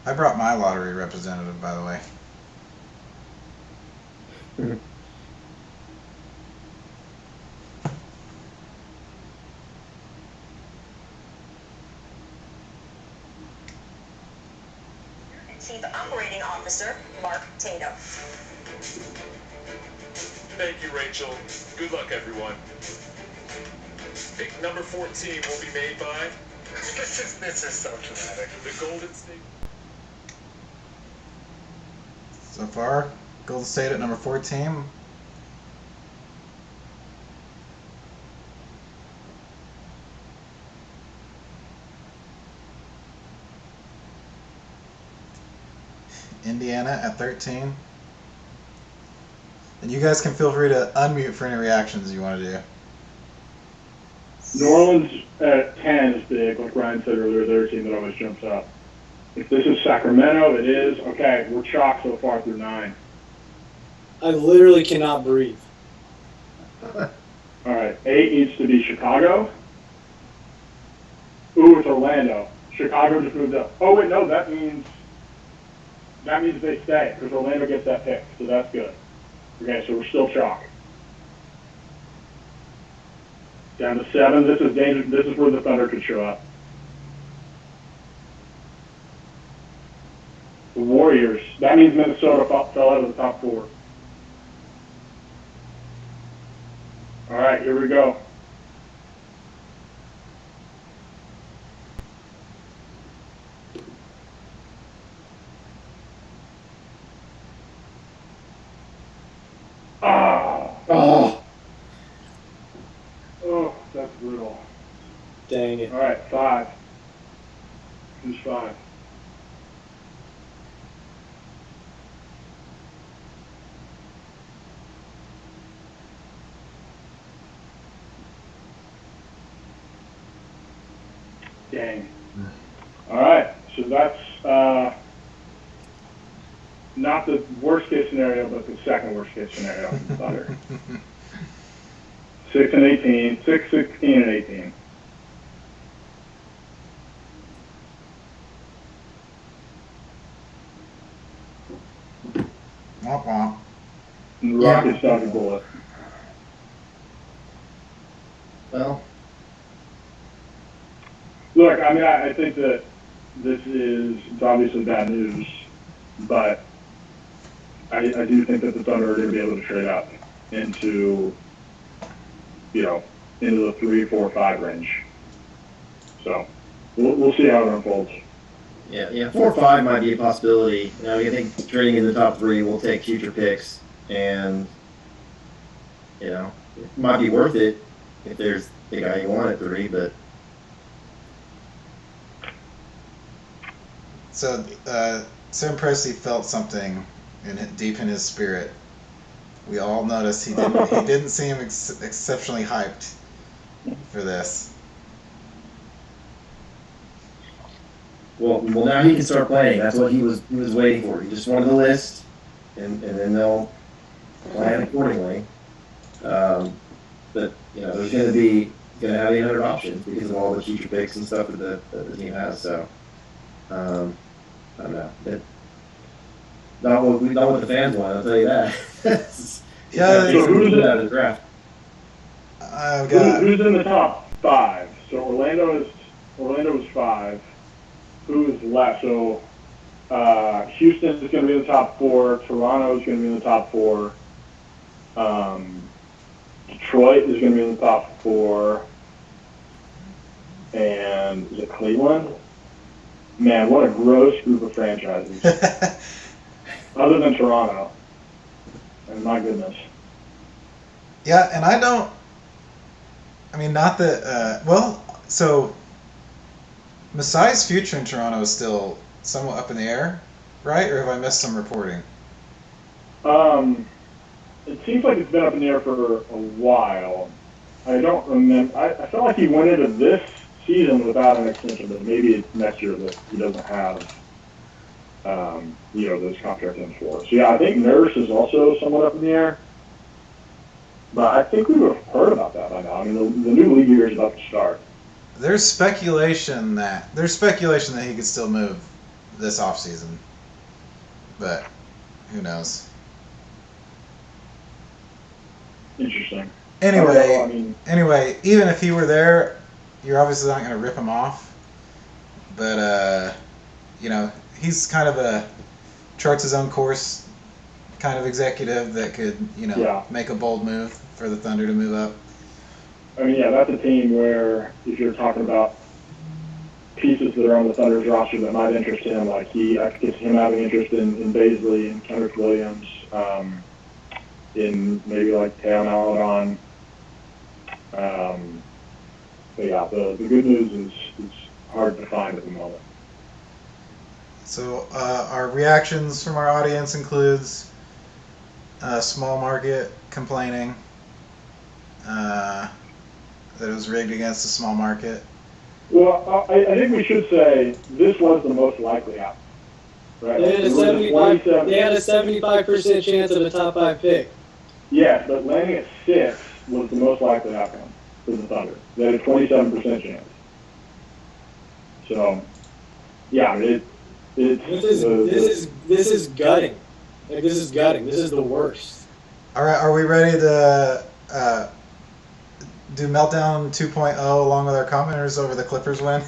I brought my lottery representative, by the way. Chief Operating Officer Mark Tatum. Thank you, Rachel. Good luck, everyone. Pick number 14 will be made by. This is so dramatic. The Golden State. So far, Golden State at number 14. Indiana at 13. And you guys can feel free to unmute for any reactions you want to do. New Orleans at 10 is big, like Ryan said earlier. They're a team that always jumps up. If this is Sacramento, it is. Okay, we're chalk so far through 9. I literally cannot breathe. All right, 8 needs to be Chicago. Ooh, it's Orlando. Chicago just moved up. Oh, wait, no, that means they stay because Orlando gets that pick, so that's good. Okay, so we're still chalk. Down to 7. This is dangerous. This is where the Thunder could show up. The Warriors. That means Minnesota fell out of the top 4. All right, here we go. oh, Oh, that's brutal. Dang it. All right, 5. Who's 5? Dang. All right, so that's not the worst case scenario, but the second worst case scenario for the Thunder. 6 and 18, 6, 16, and 18. Womp womp. And the Rockets dodge a bullet. well, Look, I mean, I think that it's obviously bad news, but I do think that the Thunder are going to be able to trade up into, into the 3, 4, 5 range. So we'll see how it unfolds. yeah, 4 or 5 might be a possibility. I think trading in the top 3 will take future picks, and it might be worth it if there's the guy you want at 3, but. So, Sam Presti felt something deep in his spirit. We all noticed he didn't seem exceptionally hyped for this. Well, now he can start playing. That's what he was waiting for. He just wanted the list, and then they'll plan accordingly. But there's going to have 800 options because of all the future picks and stuff that the team has. So, I don't know. Not what the fans want. I'll tell you that. Yeah, So who's out of the draft? I've got Who's in the top 5? So Orlando is 5. Who is left? So Houston is going to be in the top 4. Toronto is going to be in the top 4. Detroit is going to be in the top 4. And is it Cleveland? Man, what a gross group of franchises. Other than Toronto. And my goodness. Yeah, and I mean, not that. Well, so Masai's future in Toronto is still somewhat up in the air, right? Or have I missed some reporting? It seems like it's been up in the air for a while. I don't remember. I felt like he went into this season without an extension, but maybe it's next year that he doesn't have, those contract ends for. So yeah, I think Nurse is also somewhat up in the air. But I think we would have heard about that by now. I mean, the new league year is about to start. There's speculation that he could still move this offseason, but who knows? Interesting. Anyway, even if he were there, you're obviously not going to rip him off. But he's kind of a charts his own course kind of executive that could, make a bold move for the Thunder to move up. I mean, yeah, that's a team where if you're talking about pieces that are on the Thunder's roster that might interest him, like I could get him having interest in Baisley and Kendrick Williams, in maybe like Teo Maladon. But yeah, the good news is hard to find at the moment. So our reactions from our audience includes Small Market complaining that it was rigged against the Small Market. Well, I think we should say this was the most likely outcome. Right? They had a 75% chance of a top 5 pick. Yes, but landing at 6 was the most likely outcome for the Thunder. They had a 27% chance. So, yeah, This is gutting. Like, this is gutting. This is the worst. All right, are we ready to do Meltdown 2.0 along with our commenters over the Clippers win?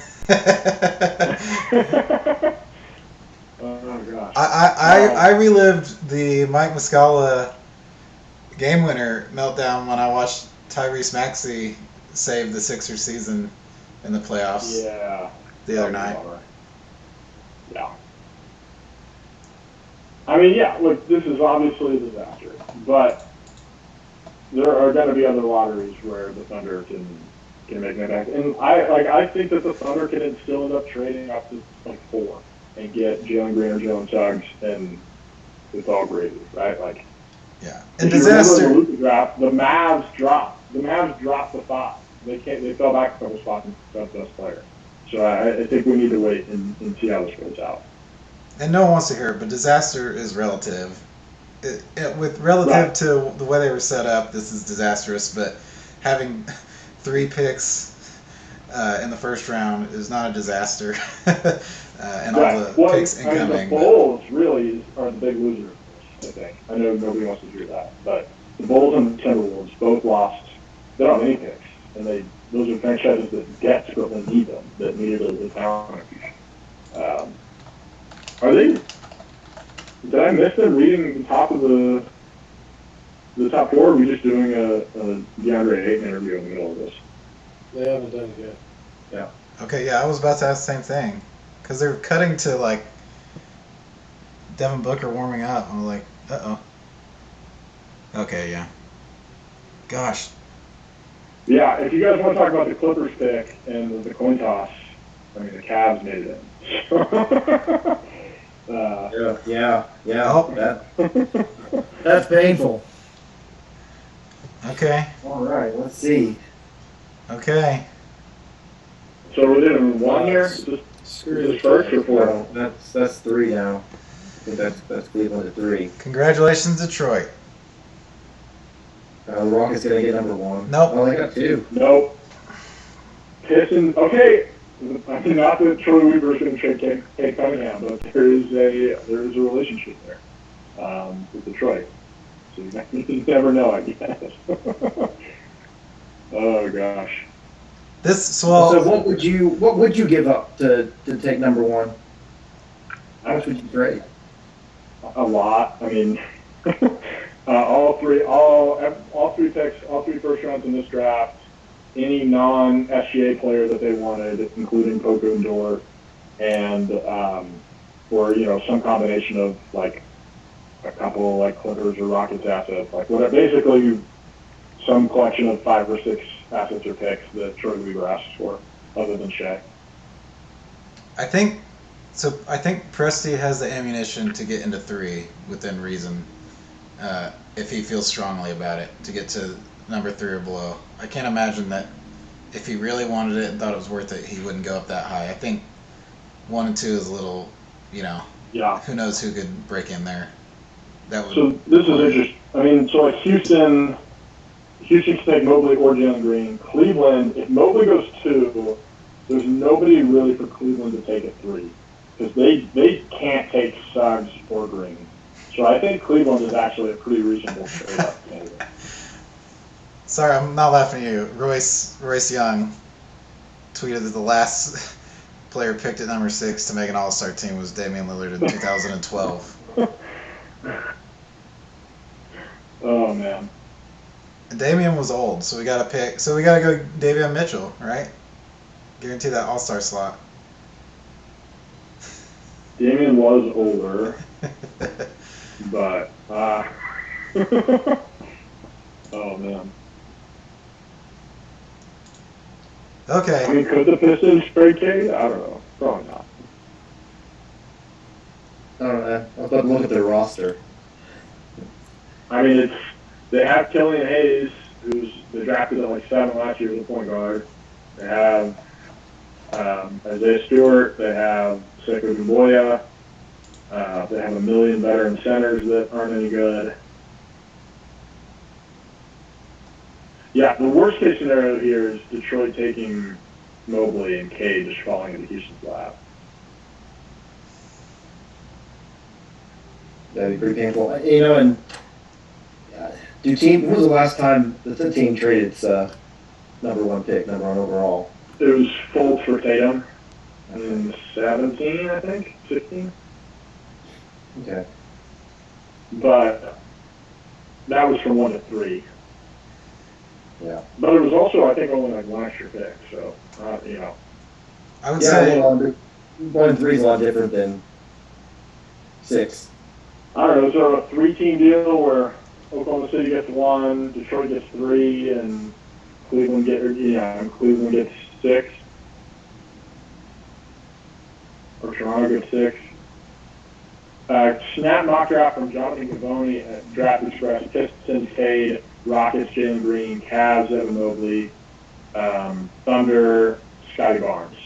Oh gosh. I relived the Mike Muscala game winner meltdown when I watched Tyrese Maxey save the Sixers season in the playoffs the other night. Yeah. I mean, yeah, look, this is obviously a disaster, but there are going to be other lotteries where the Thunder can make an impact. And I think that the Thunder can still end up trading up to like 4 and get Jalen Green or Jalen Suggs, and it's all gravy, right? Like, yeah. And if you disaster. remember the draft, the Mavs dropped. The Mavs dropped the 5. They fell back a couple spots and got the best player. So I think we need to wait and see how this goes out. And no one wants to hear it, but disaster is relative. Relative to the way they were set up, this is disastrous. But having 3 picks in the first round is not a disaster. And all the picks incoming. The Bulls really are the big loser, I think. I know nobody wants to hear that, but the Bulls and the Timberwolves both lost. They don't have any picks, and those are franchises that desperately need them, that needed a talent. Are they? Did I miss them reading the top of the top 4? Or are we just doing a DeAndre Ayton interview in the middle of this? They haven't done it yet. Yeah. Okay, yeah, I was about to ask the same thing. Because they're cutting to, like, Devin Booker warming up. I'm like, uh-oh. Okay, yeah. Gosh. Yeah, if you guys want to talk about the Clippers pick and the coin toss, I mean, the Cavs made it in. Yeah. Oh. That's painful. Okay. All right, let's see. Okay. So we're doing 1 here? Screw the First or 4? Well, that's 3 now. I think that's Cleveland at 3. Congratulations, Detroit. The Rockets gonna get number 1. Nope. Oh, they got 2. Nope. Pistons. Okay. I mean, not that Troy Weaver is going to trade Kate Cunningham, but there is a relationship there with Detroit. So you never know, I guess. Oh gosh. So what would you give up to take number one? How much would you trade? A lot. I mean, all three picks, all three first rounds in this draft. Any non-SGA player that they wanted, including Poku and Dort, and or some combination of like a couple like Clippers or Rockets assets, like whatever. Basically, some collection of 5 or 6 assets or picks that Troy Weaver asked for, other than Shea. I think Presti has the ammunition to get into 3 within reason, if he feels strongly about it, to get to number 3 or below. I can't imagine that if he really wanted it and thought it was worth it, he wouldn't go up that high. I think 1 and 2 is a little, Yeah. who knows who could break in there. That would. So this is interesting. I mean, so like Houston can take Mobley or Jalen Green. Cleveland, if Mobley goes 2, there's nobody really for Cleveland to take at 3 because they can't take Suggs or Green. So I think Cleveland is actually a pretty reasonable trade-up candidate. Sorry, I'm not laughing at you. Royce Young tweeted that the last player picked at number 6 to make an All-Star team was Damian Lillard in 2012. Oh man. And Damian was old, so we got to pick. So we got to go Davion Mitchell, right? Guarantee that All-Star slot. Damian was older, but oh man. Okay. I mean, could the Pistons trade Cade? I don't know. Probably not. I don't know. I'll have to look at their roster. I mean, they have Killian Hayes, they drafted at like 7 last year as a point guard. They have Isaiah Stewart. They have Sekou Doumbouya. They have a million veteran centers that aren't any good. Yeah, the worst case scenario here is Detroit taking Mobley and Cade just falling into Houston's lap. That'd be pretty painful. And when was the last time the team traded its number 1 pick, number 1 overall? It was Fultz for Tatum in 17, I think, 16. Okay. But that was from 1 to 3. Yeah. But it was also, I think, only like last year pick. So, I would say. Well, 1 and 3 is a lot different than 6. I don't know. So a 3-team deal where Oklahoma City gets 1, Detroit gets 3, and Cleveland gets 6, or Toronto gets 6. Snap mock draft from Jonathan Cavoni at Draft Express. Pistons, Cade, Rockets, Jalen Green, Cavs, Evan Mobley, Thunder, Scotty Barnes.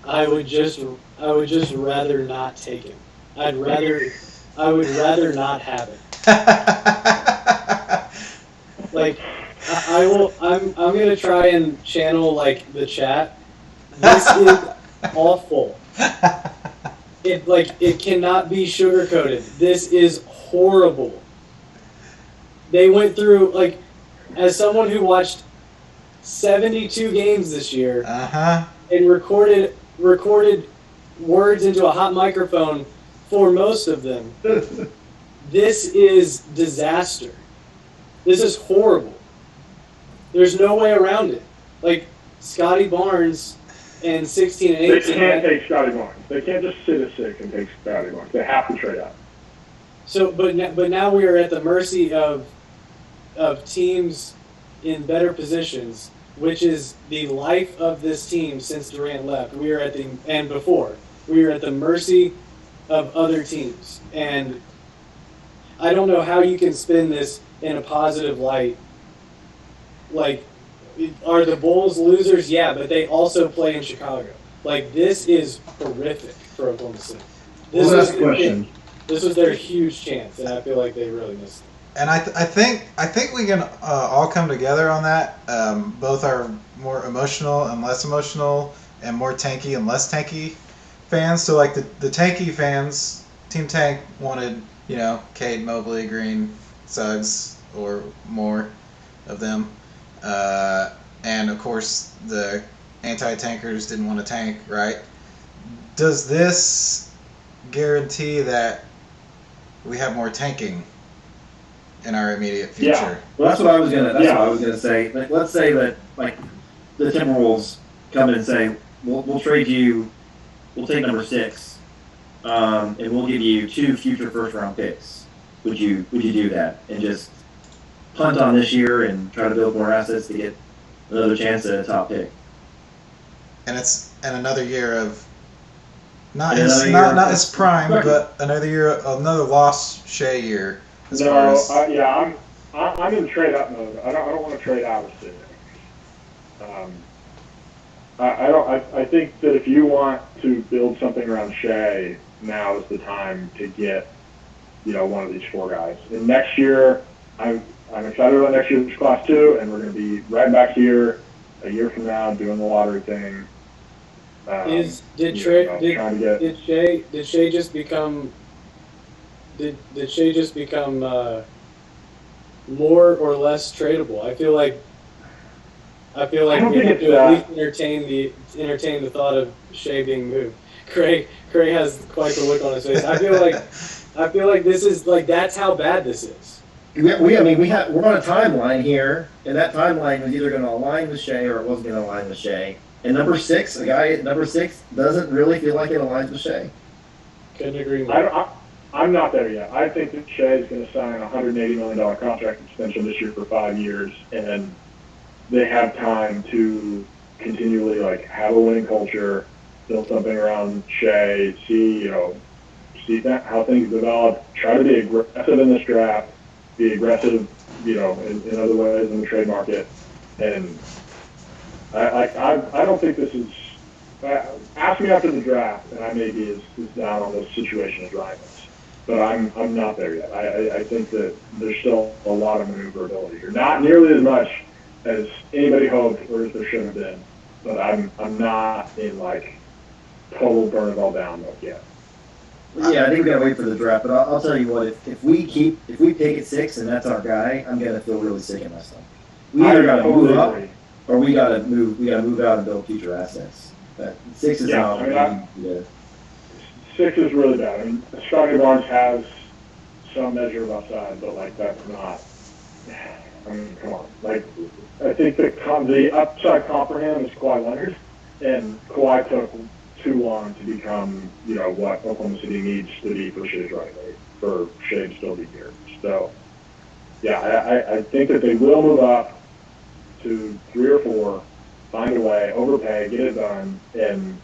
I would just rather not take him. I would rather not have it. I'm gonna try and channel like the chat. This is awful. It cannot be sugarcoated. This is horrible. They went through as someone who watched 72 games this year and recorded words into a hot microphone for most of them. This is disaster. This is horrible. There's no way around it. Scotty Barnes and 16 and 18. They can't take Scotty Barnes. They can't just sit at 6 and take Scotty Barnes. They have to trade out. So, but now we are at the mercy of teams in better positions, which is the life of this team since Durant left. We are at the mercy of other teams, and I don't know how you can spin this in a positive light. Are the Bulls losers? Yeah, but they also play in Chicago. This is horrific for Oklahoma City. This was their huge chance, and I feel like they really missed it. And I think we can all come together on that. Both our more emotional and less emotional, and more tanky and less tanky fans. So the tanky fans, Team Tank wanted Cade, Mobley, Green, Suggs or more of them. And of course, the anti-tankers didn't want to tank, right? Does this guarantee that we have more tanking in our immediate future? Yeah. Well, that's what I was gonna. That's Yeah. what I was gonna say. Like, let's say that like the Timberwolves come in and say, "We'll trade you. We'll take number 6, and we'll give you 2 future first-round picks." Would you do that and just punt on this year and try to build more assets to get another chance at a top pick? And it's another year of not And his another not, year not of- his prime, Right. but another year, another lost Shea year. As far No, as yeah, I'm in trade up mode. I don't want to trade out of Six. I think that if you want to build something around Shea, now is the time to get, one of these 4 guys. And next year, I'm excited about next year's class 2, and we're going to be right back here a year from now doing the lottery thing. Did trying to get Shea just become more or less tradable? I feel like I we don't have think to it's at least entertain the thought of Shea being moved. Craig has quite the look on his face. I feel like this is like that's how bad this is. We're on a timeline here, and that timeline was either going to align with Shea or it wasn't going to align with Shea. And number 6, a guy at number 6 doesn't really feel like it aligns with Shea. Couldn't agree more. I'm not there yet. I think that Shea is going to sign a $180 million contract extension this year for 5 years, and they have time to continually have a winning culture, build something around Shea, see how things develop, try to be aggressive in this draft, be aggressive, in other ways in the trade market, and I don't think this is. Ask me after the draft, and I may be as down on the situation as Ryan is, but I'm not there yet. I think that there's still a lot of maneuverability here. Not nearly as much as anybody hoped or as there should have been, but I'm not in total burn it all down mode yet. Yeah, I think we gotta wait for the draft. But I'll tell you what, if we pick at 6 and that's our guy, I'm gonna feel really sick in myself. We either gotta move up or we gotta move out and build future assets. But 6 is not. I mean, 6 is really bad. I mean, Scotty Barnes has some measure of upside, but that's not. I mean, come on. I think the upside comp for him is Kawhi Leonard, and Kawhi took too long to become, what Oklahoma City needs to be for Shea's running mate, for Shea to still be here. So, yeah, I think that they will move up to 3 or 4, find a way, overpay, get it done, and,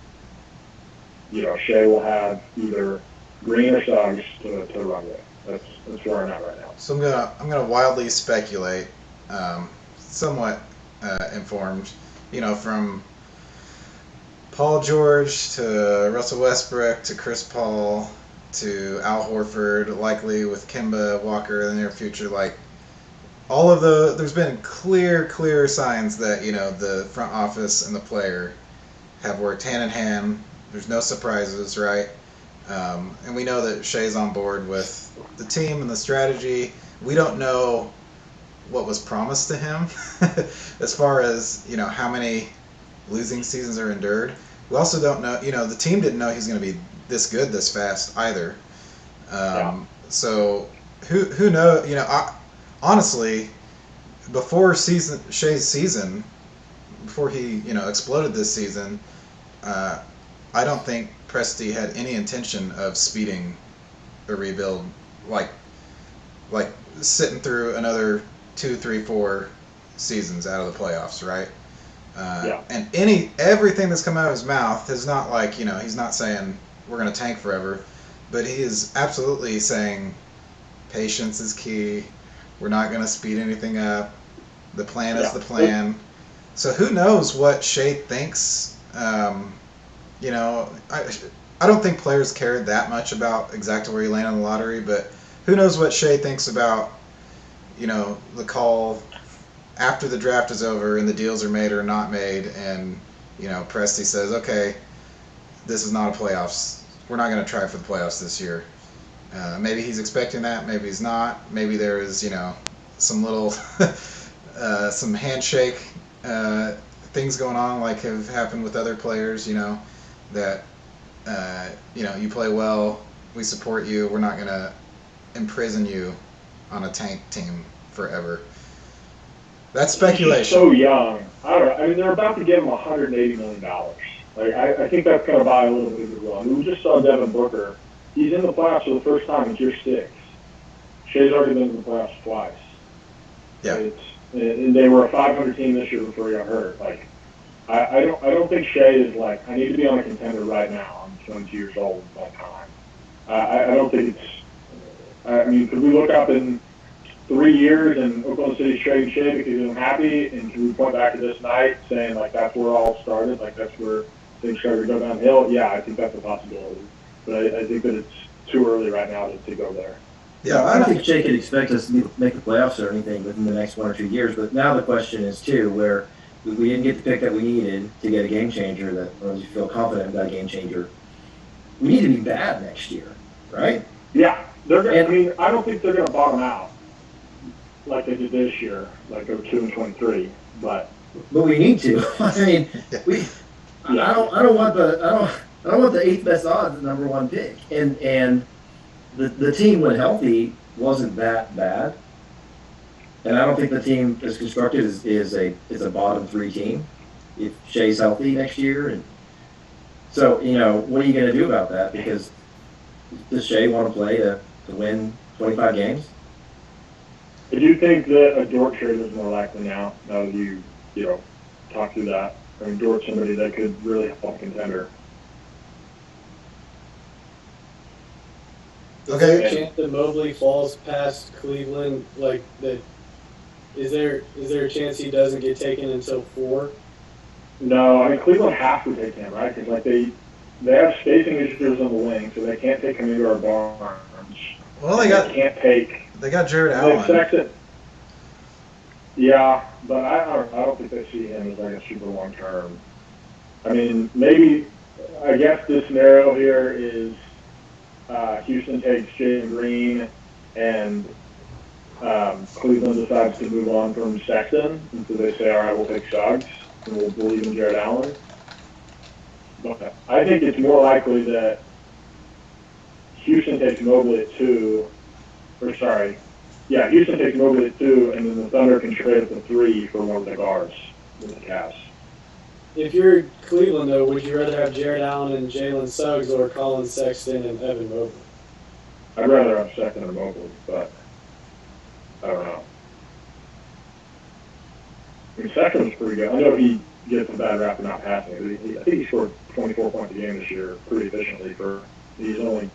Shea will have either Green or Suggs to run with. That's where I'm at right now. So I'm gonna wildly speculate, somewhat informed, from Paul George to Russell Westbrook to Chris Paul to Al Horford, likely with Kemba Walker in the near future. All of there's been clear signs that the front office and the player have worked hand in hand. There's no surprises, right? And we know that Shea's on board with the team and the strategy. We don't know what was promised to him as far as how many losing seasons are endured. We also don't know, the team didn't know he's going to be this good this fast either. So who knows? Honestly, before Shea's season, before he exploded this season, I don't think Presti had any intention of speeding a rebuild, like sitting through another 2, 3, 4 seasons out of the playoffs, right? And everything that's come out of his mouth is not he's not saying we're going to tank forever, but he is absolutely saying patience is key. We're not going to speed anything up. The plan is the plan. So who knows what Shea thinks? I don't think players care that much about exactly where you land on the lottery, but who knows what Shea thinks about the call after the draft is over and the deals are made or not made, and Presti says, okay, this is not a playoffs. We're not going to try for the playoffs this year. Maybe he's expecting that. Maybe he's not. Maybe there is, some little, some handshake things going on, like have happened with other players. That you play well, we support you. We're not gonna imprison you on a tank team forever. That's He's speculation. so young. I don't know. I mean, they're about to give him $180 million. Like, I think that's going to buy a little bit of goodwill. I mean, we just saw Devin Booker. He's in the playoffs for the first time in year 6. Shea's already been in the playoffs twice. Yeah. And they were a 500 team this year before he got hurt. Like, I don't think Shea is like, I need to be on a contender right now. I'm 22 years old at that time. I don't think it's. I mean, could we look up in 3 years and Oklahoma City's trading Shea because he's unhappy, and can we point back to this night saying like that's where it all started, like that's where things started to go downhill? Yeah, I think that's a possibility, but I think that it's too early right now to go there. Yeah, I don't think Shea could expect us to make the playoffs or anything within the next 1 or 2 years. But now the question is too, where we didn't get the pick that we needed to get a game changer, that or you feel confident about a game changer. We need to be bad next year, right? Yeah, I mean, I don't think they're going to bottom out like they did this year, like go 2-23. But we need to. I mean, I don't want the 8th best odds at number 1 pick, and the team when healthy wasn't that bad, and I don't think the team as constructed is a bottom 3 team if Shea's healthy next year. And so what are you going to do about that? Because does Shea want to play to win 25 games? I do think that a Dort trade is more likely now that you talk through that. I mean, Dort's somebody that could really help a contender. Is there a chance that Mobley falls past Cleveland? Like that? Is there a chance he doesn't get taken until 4? No, I mean Cleveland has to take him, right? Because like they have spacing issues on the wing, so they can't take him into our barns. Well, they can't take. They got Jared Allen. Sexton. Yeah, but I don't think they see him as like a super long term. I mean, maybe I guess the scenario here is Houston takes Jalen Green and Cleveland decides to move on from Sexton, and so they say, all right, we'll take Suggs and we'll believe in Jared Allen. But I think it's more likely that Houston takes Mobley at 2. Houston takes Mobley at 2, and then the Thunder can trade at the 3 for one of the guards with the Cavs. If you're Cleveland, though, would you rather have Jared Allen and Jalen Suggs or Colin Sexton and Evan Mobley? I'd rather have Sexton or Mobley, but I don't know. I mean, Sexton's pretty good. I know he gets a bad rap for not passing. I think he scored 24 points a game this year pretty efficiently. He's only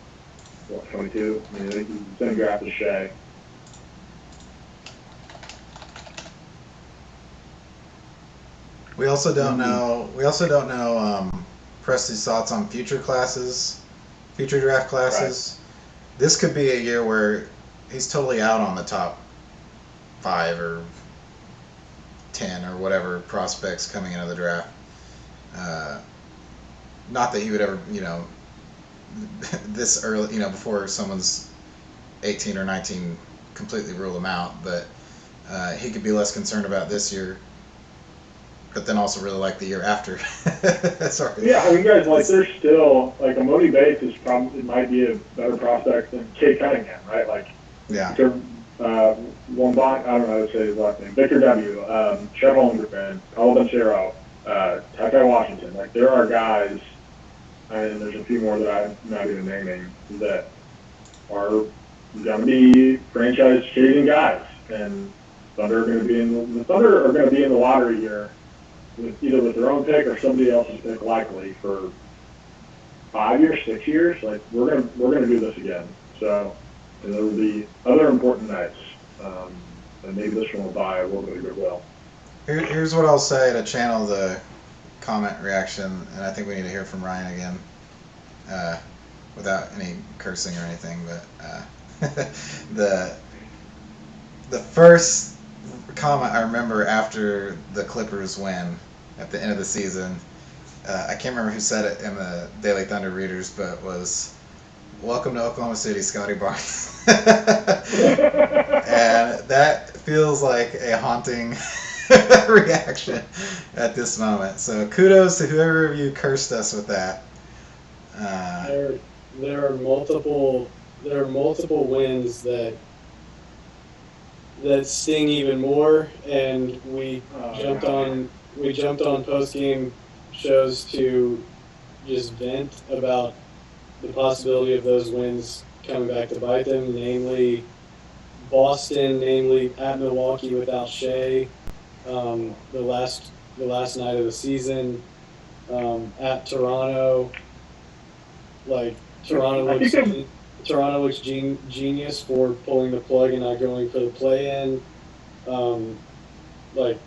22. I mean, he's same draft as Shea. We also don't know. Presley's thoughts on future draft classes. Right. This could be a year where he's totally out on the top 5 or 10 or whatever prospects coming into the draft. Not that he would ever, this early, before someone's 18 or 19, completely rule him out. But he could be less concerned about this year, but then also really like the year after. Sorry. Yeah, I mean, guys, like there's still like Amoni Bates is probably might be a better prospect than Cade Cunningham, right? Like, yeah. Wambach, I don't know how to say his last name. Victor W. Chet Holmgren, Paolo Banchero, Ty Washington. Like there are guys, and there's a few more that I'm not even naming that are going to be franchise-chasing guys, and Thunder are going to be in the lottery here, either with their own pick or somebody else's pick, likely for 5 years, 6 years. Like we're gonna do this again. So there will be other important nights, and maybe this one will buy a little bit of goodwill. Here's what I'll say to channel the comment reaction, and I think we need to hear from Ryan again, without any cursing or anything. But the first comment I remember after the Clippers win at the end of the season, I can't remember who said it in the Daily Thunder readers, but it was welcome to Oklahoma City, Scotty Barnes. And that feels like a haunting reaction at this moment. So kudos to whoever of you cursed us with that. There are multiple wins that sting even more, and we jumped on post game shows to just vent about the possibility of those wins coming back to bite them, namely Boston, namely at Milwaukee without Shea, the last night of the season, at Toronto. Like Toronto looks genius for pulling the plug and not going for the play-in. Like,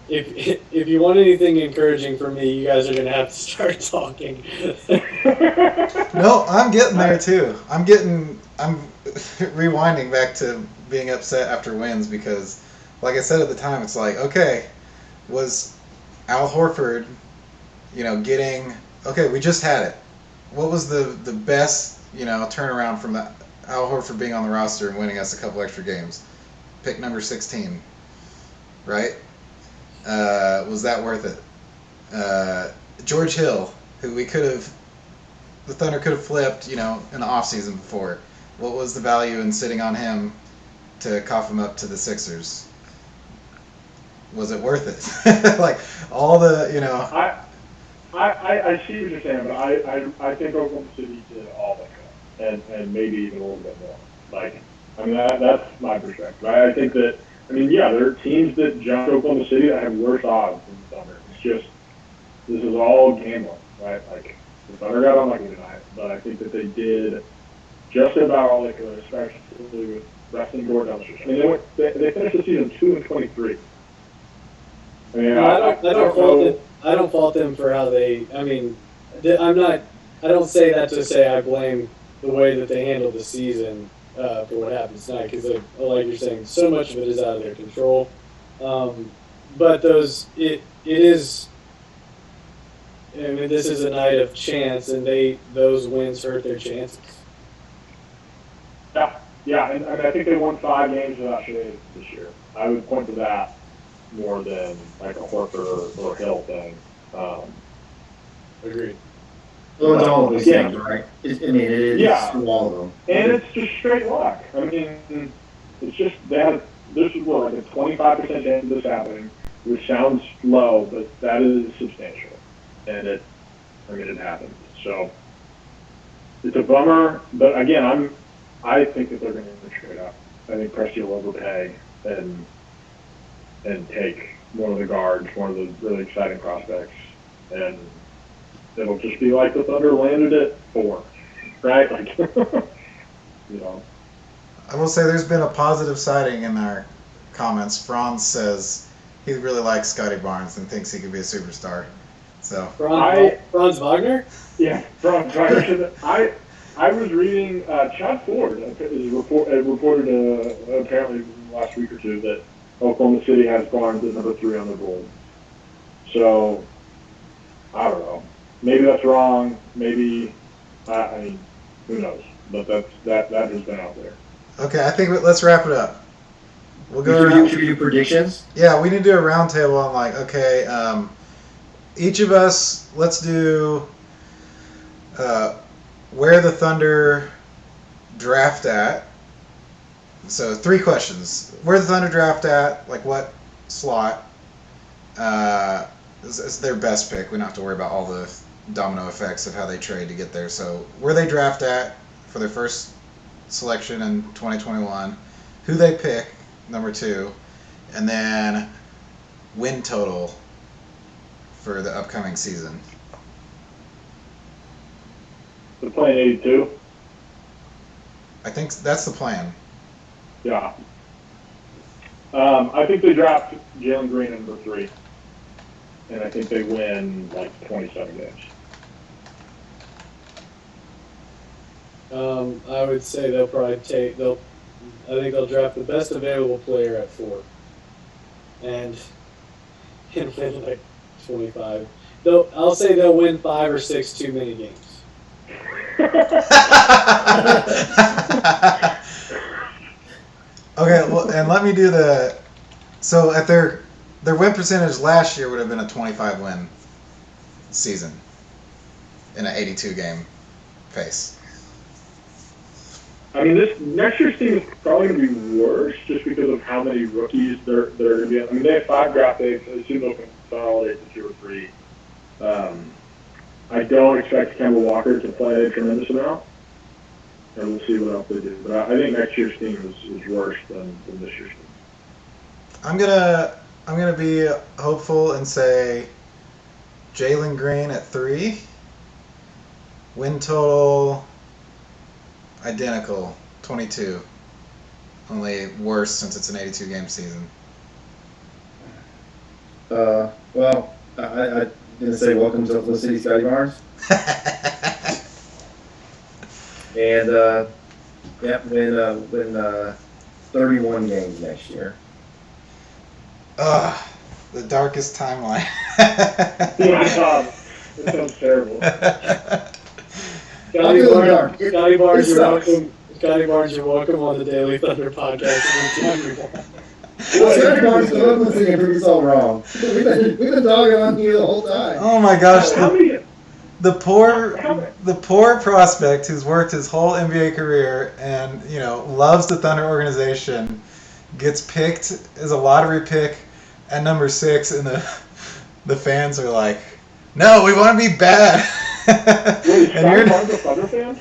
if you want anything encouraging from me, you guys are gonna have to start talking. No, I'm getting there too. I'm rewinding back to being upset after wins because, like I said at the time, it's like, okay, was Al Horford, we just had it. What was the best, turnaround from Al Horford being on the roster and winning us a couple extra games? Pick number 16, right? Was that worth it? George Hill, who the Thunder could have flipped, in the offseason before. What was the value in sitting on him to cough him up to the Sixers? Was it worth it? Like, all the, I see what you're saying, but I think Oklahoma City did all they could, and maybe even a little bit more. Like, I mean, that's my perspective. I think that, there are teams that jumped Oklahoma City that have worse odds than the Thunder. It's just, this is all gambling, right? Like, the Thunder got unlucky tonight, but I think that they did just about all they could, especially with resting Gordon on the stretch. I mean, they finished the season 2-23. I mean, I don't fault them for how they. I don't say that to say I blame the way that they handled the season for what happened tonight, because, like you're saying, so much of it is out of their control. But it is. This is a night of chance, and those wins hurt their chances. Yeah, and I think they won 5 games without Shea this year. I would point to that more than like a Horford or Hill thing. Agreed. Well, it's all of those things, right? It is all of them. And it's just straight luck. It's just this is like a 25% chance of this happening, which sounds low, but that is substantial. And it happened. So it's a bummer, but again, I think that they're going to trade up. I think Presti will overpay and take one of the guards, one of the really exciting prospects, and it'll just be like the Thunder landed at 4, right? Like, I will say there's been a positive sighting in our comments. Franz says he really likes Scotty Barnes and thinks he could be a superstar. So Franz Wagner? Yeah, Franz Wagner. I was reading Chad Ford reported apparently last week or two that Oklahoma City has Barnes at number 3 on the board. So, I don't know. Maybe that's wrong. Maybe, who knows? But that has been out there. Okay, I think let's wrap it up. We'll go around. Should we do predictions? Yeah, we need to do a round table on each of us, let's do where the Thunder draft at. So 3 questions. Where the Thunder draft at, like what slot is their best pick. We don't have to worry about all the domino effects of how they trade to get there. So where they draft at for their first selection in 2021, who they pick, number 2, and then win total for the upcoming season. They're playing 82. I think that's the plan. Yeah. I think they draft Jalen Green at number 3, and I think they win like 27 games. I would say I think they'll draft the best available player at 4, and win like 25. I'll say they'll win 5 or 6 too many games. Okay, well, and let me do the. So at their win percentage last year would have been a 25 win season in an 82 game pace. I mean, this next year's team is probably going to be worse just because of how many rookies they're going to be. I mean, they have 5 draft picks. I assume they'll consolidate to 2 or 3. I don't expect Kemba Walker to play a tremendous amount, and we'll see what else they do. But I think next year's team is worse than this year's team. I'm gonna be hopeful and say Jalen Green at 3. Win total identical, 22. Only worse since it's an 82 game season. Well, I didn't say welcome to Oklahoma City, Scotty Barnes. And win 31 games next year. Ugh, the darkest timeline. That sounds terrible. I'll do the dark. Scotty Barnes, It you're sucks. welcome. Scotty Barnes, you're welcome on the Daily Thunder podcast anytime you want. Scotty Barnes, the Oklahoma City proves us all wrong. We've been talking on you the whole time. Oh my gosh, How many? the poor prospect who's worked his whole NBA career and loves the Thunder organization gets picked as a lottery pick at number 6, and the fans are like, "No, we want to be bad." Wait, And you're Scotty Barnes a Thunder fan?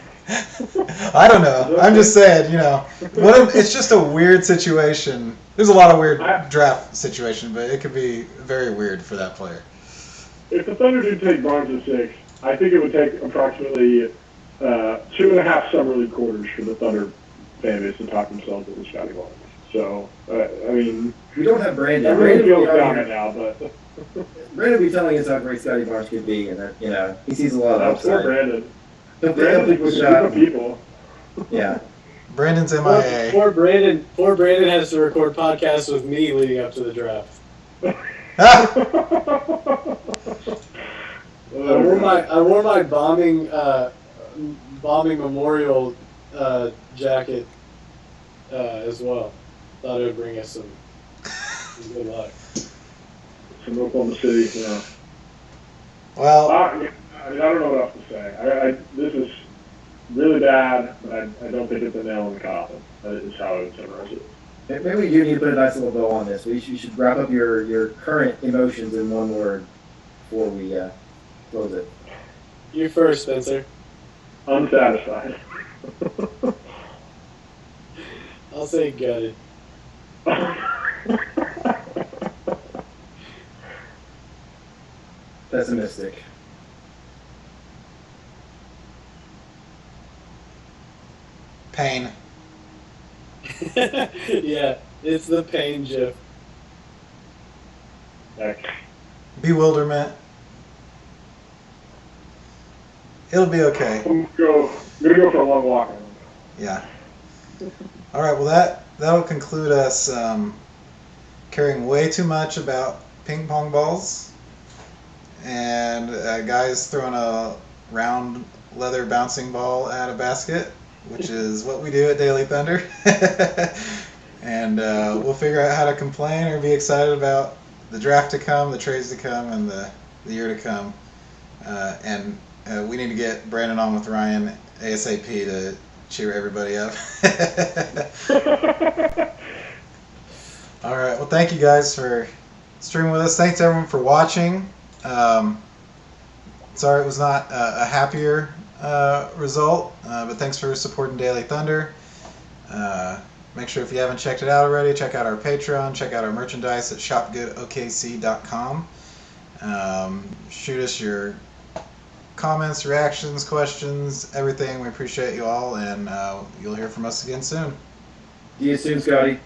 I don't know. I'm just saying, it's just a weird situation. There's a lot of weird draft situation, but it could be very weird for that player. If the Thunder do take Barnes at 6, I think it would take approximately 2.5 summer league quarters for the Thunder fan base to talk themselves into Scotty Barnes. So, I mean, We don't have Brandon. everyone feels Brandon down right now, but will be telling us how great Scotty Barnes could be, and that he sees a lot of poor upside. Brandon. He'll Brandon's push with it out. people. Yeah. Brandon's MIA. Poor Brandon has to record podcasts with me leading up to the draft. I wore my bombing memorial jacket as well. Thought it would bring us some good luck. From Oklahoma City, yeah. Well, I don't know what else to say. This is really bad, but I don't think it's a nail in the coffin. That is how I would summarize it. Maybe we do need to put a nice little bow on this. You should wrap up your current emotions in one word before we close it. You first, Spencer. Unsatisfied. I'll say gutted. Pessimistic. pain. Yeah, it's the pain gif. Next. Bewilderment. It'll be okay. I'm gonna go for a long walk. Yeah. All right. Well, that'll conclude us caring way too much about ping pong balls and guys throwing a round leather bouncing ball at a basket, which is what we do at Daily Thunder. And we'll figure out how to complain or be excited about the draft to come, the trades to come, and the year to come. And we need to get Brandon on with Ryan ASAP to cheer everybody up. All right. Well, thank you guys for streaming with us. Thanks everyone for watching. Sorry it was not a happier result, but thanks for supporting Daily Thunder. Make sure if you haven't checked it out already, check out our Patreon, check out our merchandise at shopgoodokc.com. Shoot us your comments, reactions, questions, everything. We appreciate you all, and you'll hear from us again soon. See you soon, Scotty.